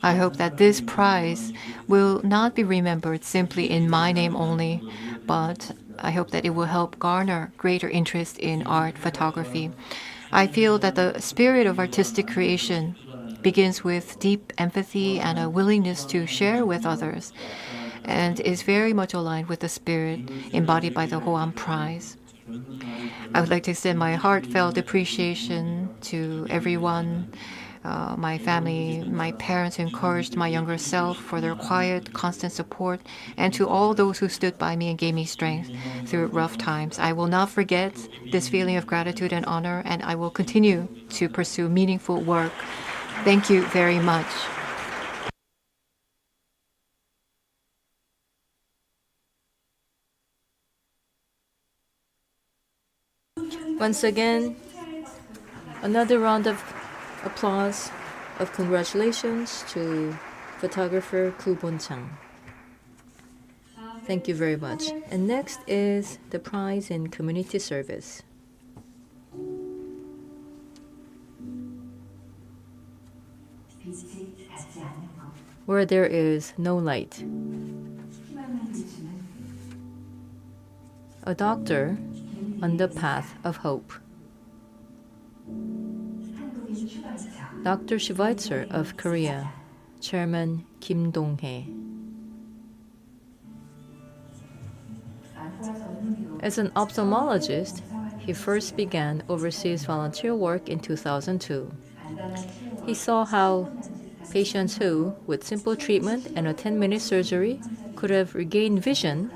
[SPEAKER 2] I hope that this prize will not be remembered simply in my name only, but I hope that it will help garner greater interest in art photography. I feel that the spirit of artistic creation begins with deep empathy and a willingness to share with others, and is very much aligned with the spirit embodied by the Hoan Prize. I would like to extend my heartfelt appreciation to everyone, my family, my parents who encouraged my younger self for their quiet, constant support, and to all those who stood by me and gave me strength through rough times. I will not forget this feeling of gratitude and honor, and I will continue to pursue meaningful work. Thank you very much.
[SPEAKER 1] Once again, another round of applause of congratulations to photographer Koo Bon-chang. Thank you very much. And next is the prize in community service. Where there is no light. A doctor on the path of hope. Dr. Schweitzer of Korea, Chairman Kim Dong-hae. As an ophthalmologist, he first began overseas volunteer work in 2002. He saw how patients who, with simple treatment and a 10-minute surgery, could have regained vision,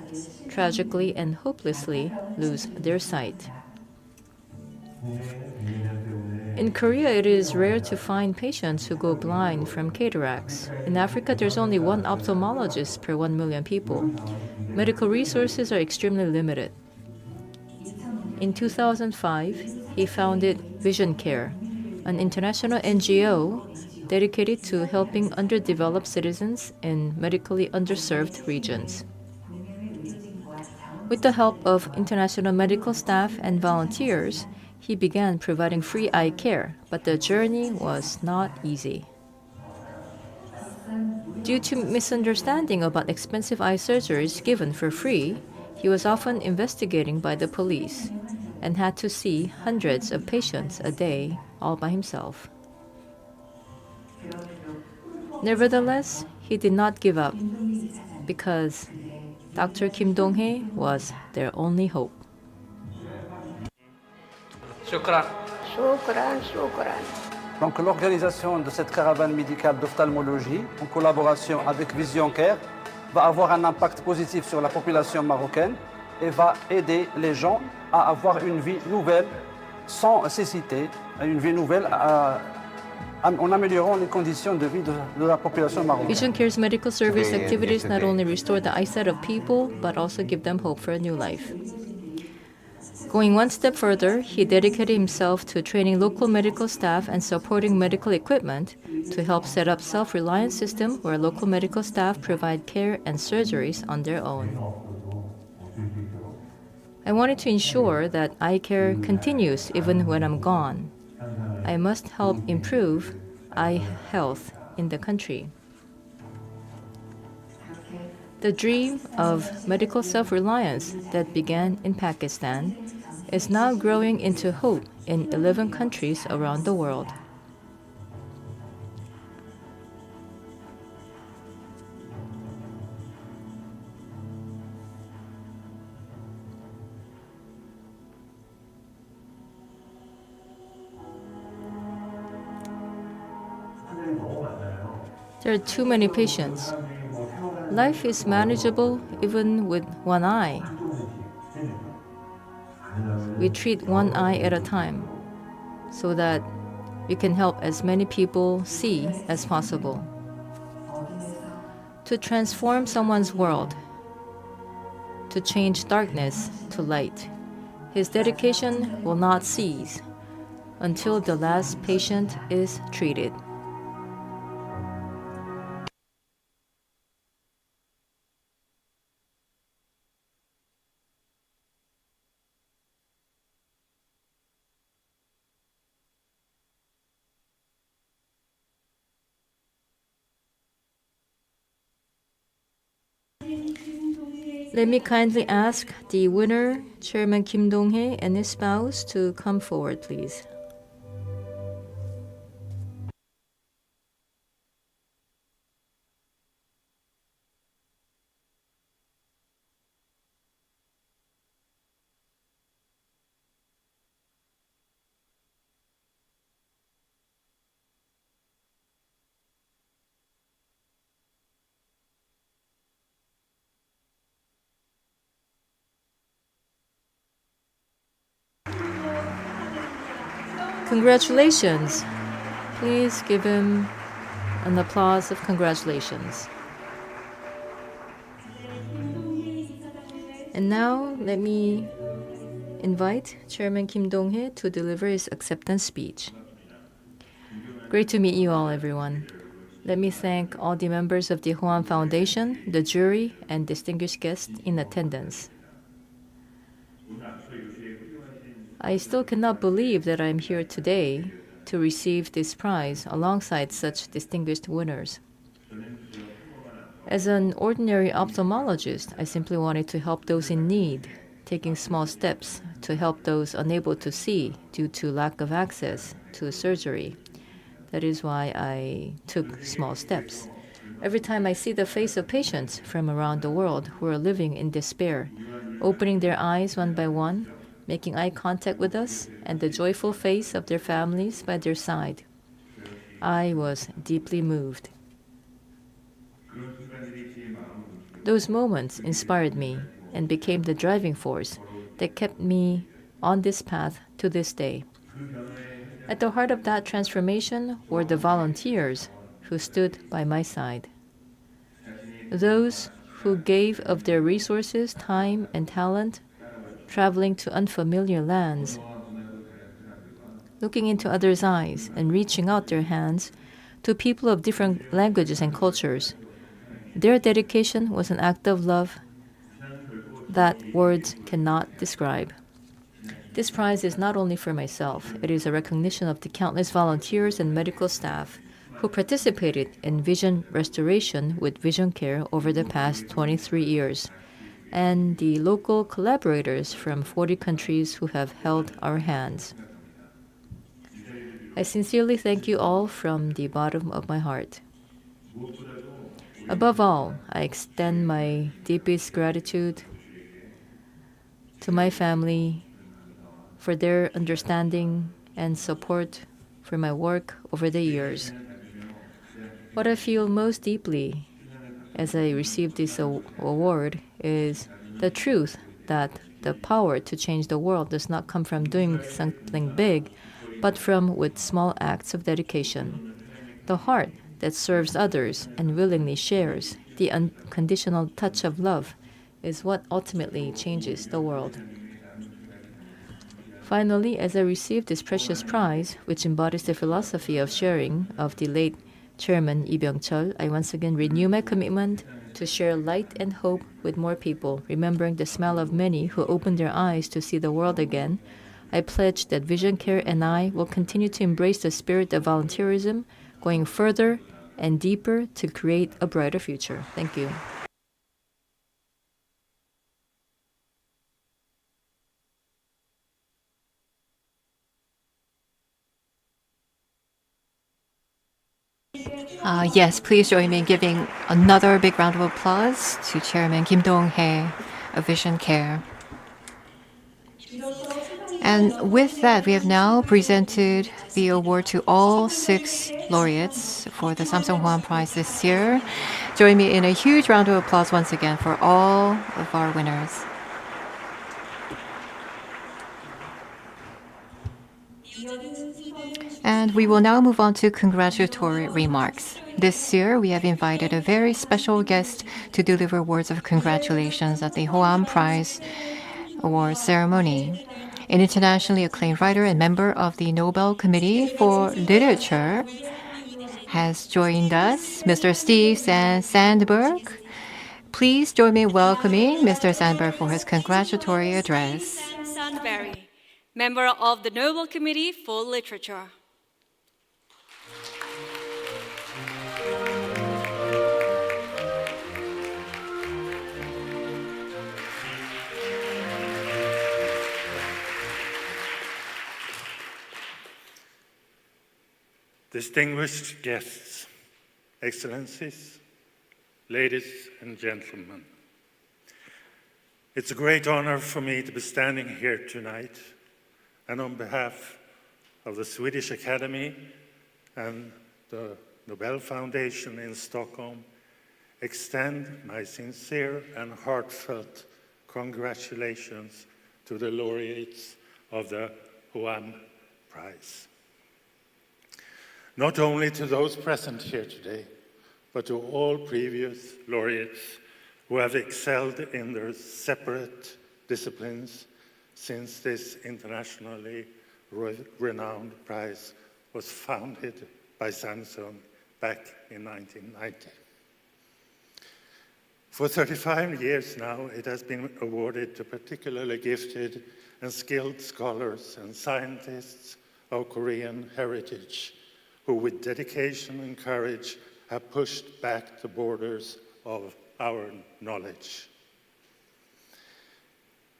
[SPEAKER 1] tragically and hopelessly lose their sight. In Korea, it is rare to find patients who go blind from cataracts. In Africa, there's only one ophthalmologist per 1 million people. Medical resources are extremely limited. In 2005, he founded Vision Care, an international NGO dedicated to helping underdeveloped citizens in medically underserved regions. With the help of international medical staff and volunteers, he began providing free eye care, but the journey was not easy. Due to misunderstanding about expensive eye surgeries given for free, he was often investigated by the police and had to see hundreds of patients a day all by himself. Nevertheless, he did not give up because Dr. Kim Dong-hae was their only hope.
[SPEAKER 7] Shukran. Donc l'organisation de cette caravane médicale d'ophtalmologie en collaboration avec Vision Care va avoir un impact positif sur la population marocaine et va aider les gens à avoir une vie nouvelle sans cécité, une vie nouvelle en améliorant les conditions de vie de la population marocaine.
[SPEAKER 1] Vision Care's medical service activities not only restore the eyesight of people, but also give them hope for a new life. Going one step further, he dedicated himself to training local medical staff and supporting medical equipment to help set up self-reliance system where local medical staff provide care and surgeries on their own. I wanted to ensure that eye care continues even when I'm gone. I must help improve eye health in the country. The dream of medical self-reliance that began in Pakistan is now growing into hope in 11 countries around the world. There are too many patients. Life is manageable even with one eye. We treat one eye at a time so that we can help as many people see as possible. To transform someone's world, to change darkness to light. His dedication will not cease until the last patient is treated. Let me kindly ask the winner, Chairman Kim Dong-hae, and his spouse to come forward, please. Congratulations. Please give him an applause of congratulations. And now let me invite Chairman Kim Dong-hae to deliver his acceptance speech. Great to meet you all, everyone. Let me thank all the members of the Hoan Foundation, the jury, and distinguished guests in attendance. I still cannot believe that I'm here today to receive this prize alongside such distinguished winners. As an ordinary ophthalmologist, I simply wanted to help those in need, taking small steps to help those unable to see due to lack of access to surgery. That is why I took small steps. Every time I see the face of patients from around the world who are living in despair, opening their eyes one by one, making eye contact with us, and the joyful face of their families by their side, I was deeply moved. Those moments inspired me and became the driving force that kept me on this path to this day. At the heart of that transformation were the volunteers who stood by my side. Those who gave of their resources, time, and talent, traveling to unfamiliar lands, looking into others' eyes and reaching out their hands to people of different languages and cultures. Their dedication was an act of love that words cannot describe. This prize is not only for myself, it is a recognition of the countless volunteers and medical staff who participated in vision restoration with Vision Care over the past 23 years, and the local collaborators from 40 countries who have held our hands. I sincerely thank you all from the bottom of my heart. Above all, I extend my deepest gratitude to my family for their understanding and support for my work over the years. What I feel most deeply as I receive this award is the truth that the power to change the world does not come from doing something big, but from with small acts of dedication. The heart that serves others and willingly shares the unconditional touch of love is what ultimately changes the world. Finally, as I receive this precious prize, which embodies the philosophy of sharing of the late Chairman Lee Byung-chul, I once again renew my commitment to share light and hope with more people, remembering the smile of many who opened their eyes to see the world again. I pledge that Vision Care and I will continue to embrace the spirit of volunteerism, going further and deeper to create a brighter future. Thank you.
[SPEAKER 2] Yes, please join me in giving another big round of applause to Chairman Kim Dong-hae of Vision Care. And with that, we have now presented the award to all 6 laureates for the Samsung Hwang Prize this year. Join me in a huge round of applause once again for all of our winners. And we will now move on to congratulatory remarks. This year, we have invited a very special guest to deliver words of congratulations at the Hoam Prize Award ceremony. An internationally acclaimed writer and member of the Nobel Committee for Literature has joined us, Mr. Steve Sandberg. Please join me in welcoming Mr. Sandberg for his congratulatory address.
[SPEAKER 8] Sandberg, member of the Nobel Committee for Literature.
[SPEAKER 9] Distinguished guests, Excellencies, ladies and gentlemen, it's a great honor for me to be standing here tonight and on behalf of the Swedish Academy and the Nobel Foundation in Stockholm, extend my sincere and heartfelt congratulations to the laureates of the Hoam Prize. Not only to those present here today, but to all previous laureates who have excelled in their separate disciplines since this internationally renowned prize was founded by Samsung back in 1990. For 35 years now, it has been awarded to particularly gifted and skilled scholars and scientists of Korean heritage, who with dedication and courage have pushed back the borders of our knowledge.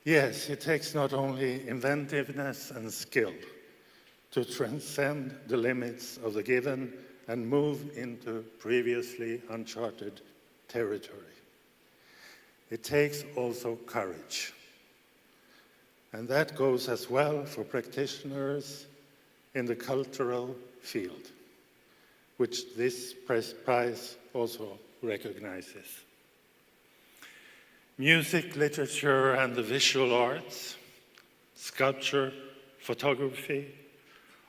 [SPEAKER 9] Yes, it takes not only inventiveness and skill to transcend the limits of the given and move into previously uncharted territory. It takes also courage. And that goes as well for practitioners in the cultural field, which this prize also recognizes. Music, literature, and the visual arts, sculpture, photography,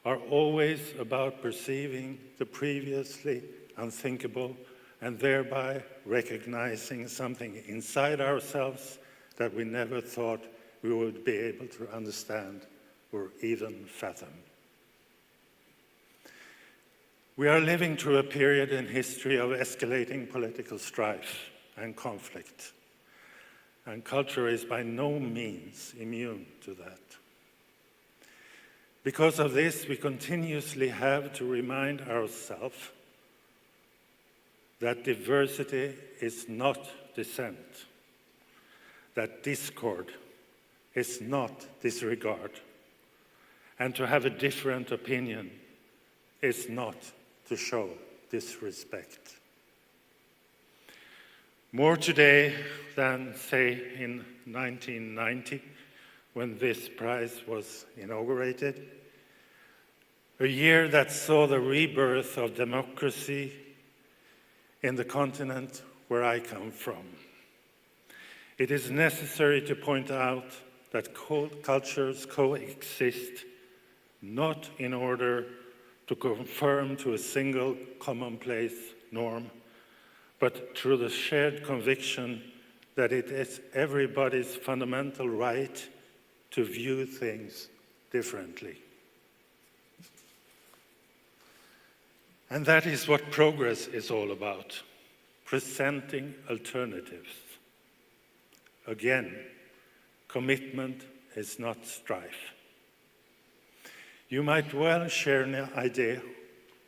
[SPEAKER 9] are always about perceiving the previously unthinkable and thereby recognizing something inside ourselves that we never thought we would be able to understand or even fathom. We are living through a period in history of escalating political strife and conflict, and culture is by no means immune to that. Because of this, we continuously have to remind ourselves that diversity is not dissent, that discord is not disregard, and to have a different opinion is not to show disrespect. More today than, say, in 1990, when this prize was inaugurated, a year that saw the rebirth of democracy in the continent where I come from. It is necessary to point out that cultures coexist not in order to conform to a single commonplace norm, but through the shared conviction that it is everybody's fundamental right to view things differently. And that is what progress is all about, presenting alternatives. Again, commitment is not strife. You might well share an idea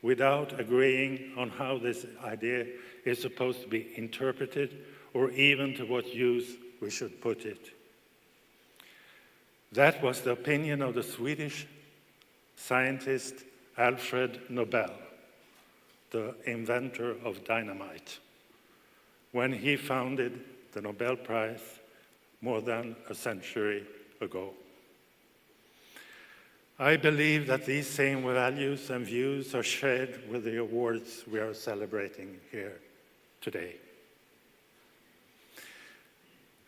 [SPEAKER 9] without agreeing on how this idea is supposed to be interpreted or even to what use we should put it. That was the opinion of the Swedish scientist Alfred Nobel, the inventor of dynamite, when he founded the Nobel Prize more than a century ago. I believe that these same values and views are shared with the awards we are celebrating here today.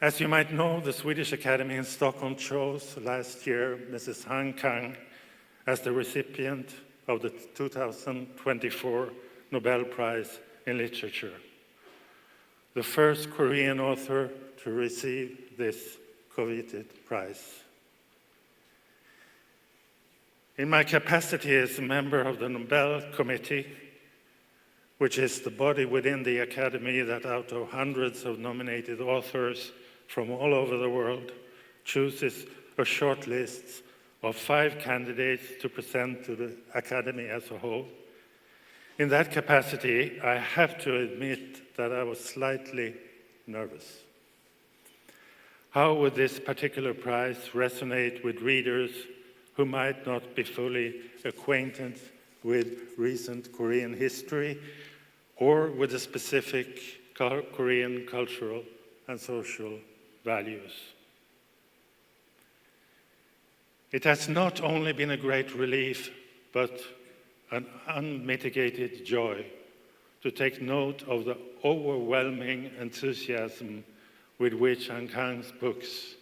[SPEAKER 9] As you might know, the Swedish Academy in Stockholm chose last year Mrs. Han Kang as the recipient of the 2024 Nobel Prize in Literature, the first Korean author to receive this coveted prize. In my capacity as a member of the Nobel Committee, which is the body within the Academy that out of hundreds of nominated authors from all over the world chooses a short list of 5 candidates to present to the Academy as a whole. In that capacity, I have to admit that I was slightly nervous. How would this particular prize resonate with readers who might not be fully acquainted with recent Korean history or with the specific Korean cultural and social values? It has not only been a great relief, but an unmitigated joy to take note of the overwhelming enthusiasm with which Han Kang's books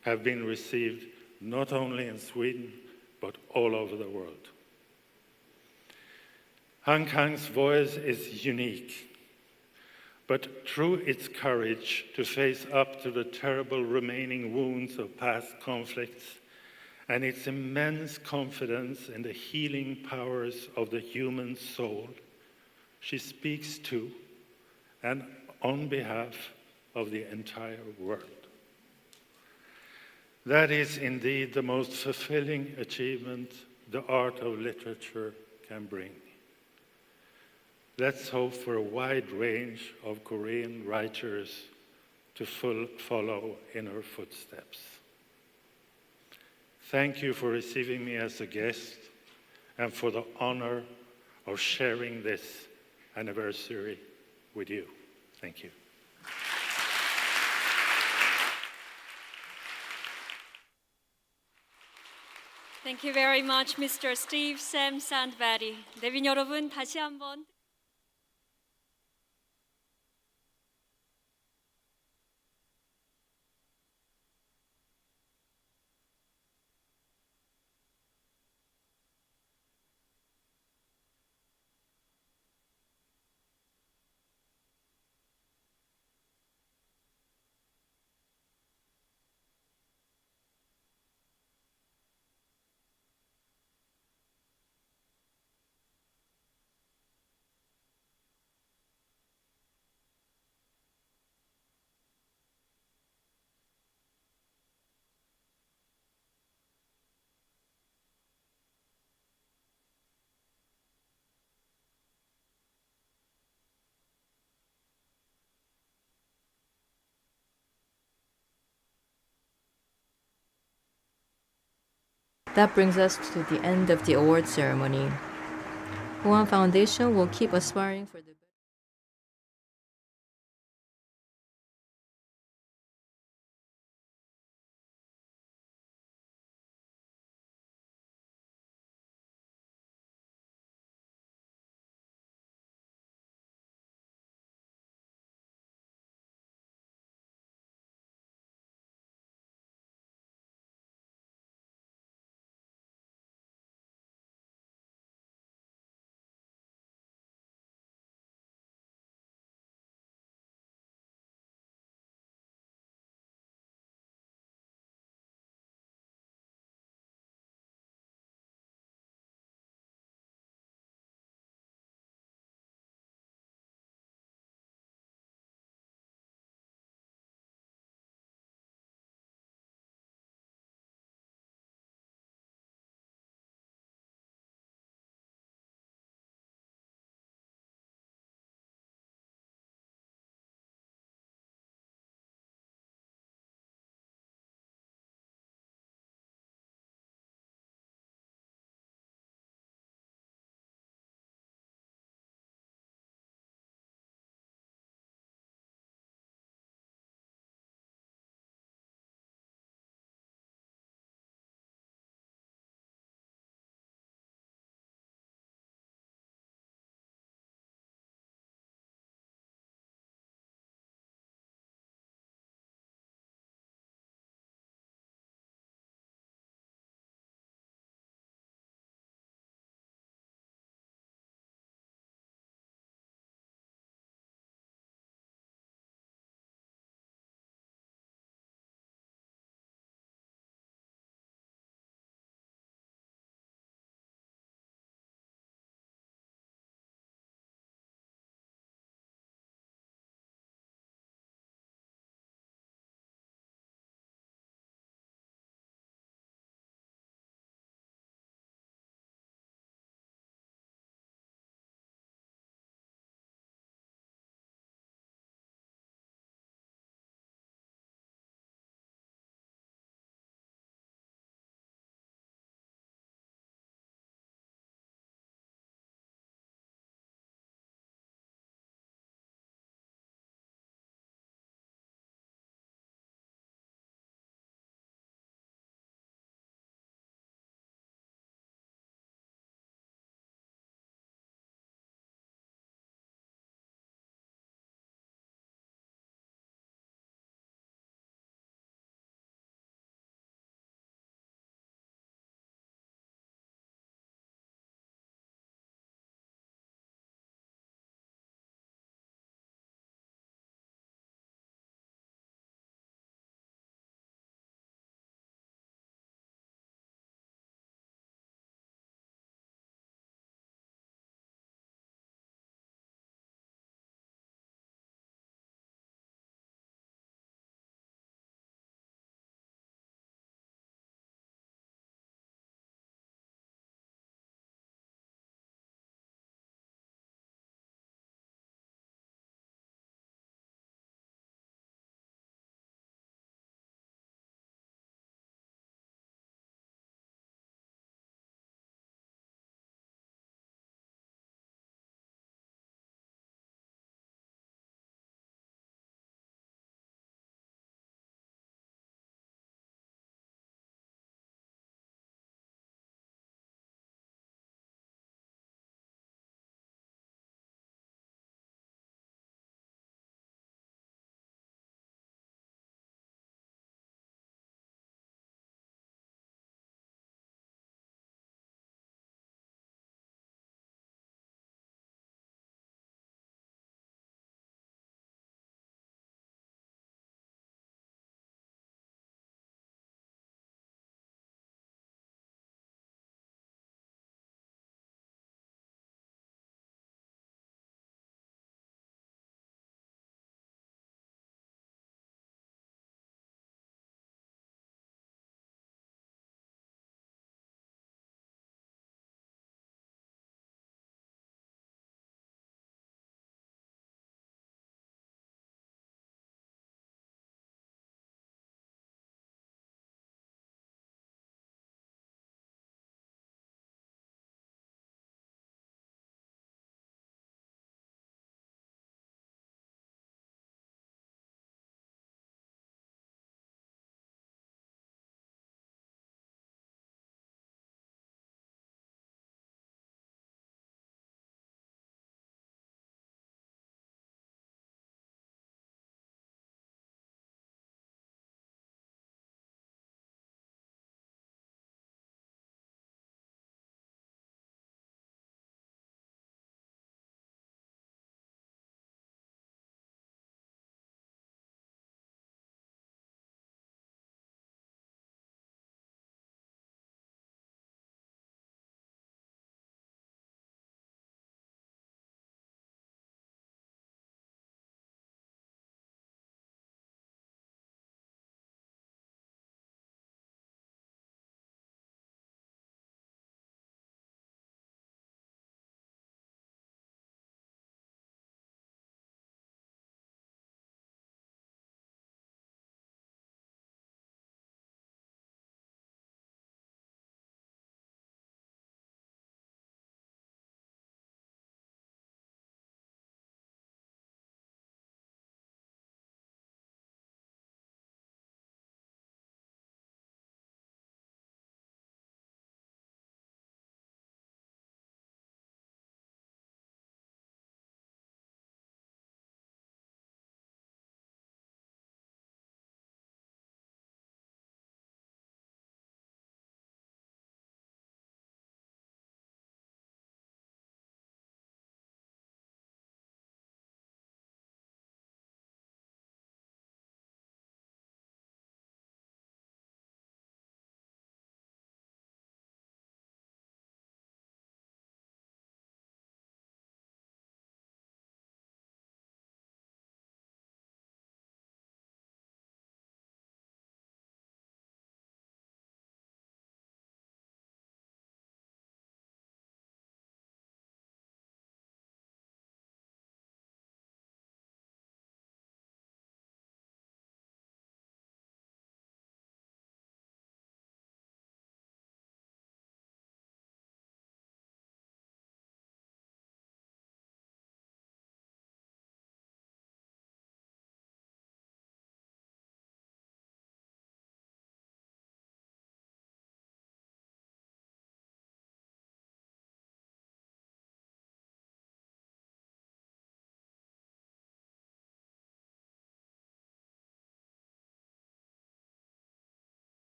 [SPEAKER 9] have been received not only in Sweden, but all over the world. Han Kang's voice is unique, but through its courage to face up to the terrible remaining wounds of past conflicts and its immense confidence in the healing powers of the human soul, she speaks to and on behalf of the entire world. That is indeed the most fulfilling achievement the art of literature can bring. Let's hope for a wide range of Korean writers to follow in her footsteps. Thank you for receiving me as a guest and for the honor of sharing this anniversary with you. Thank you.
[SPEAKER 8] Thank you very much, Mr. Steve Sam Sandberry. 내빈 여러분, 다시 한번
[SPEAKER 1] That brings us to the end of the award ceremony. Hwang Foundation will keep aspiring for the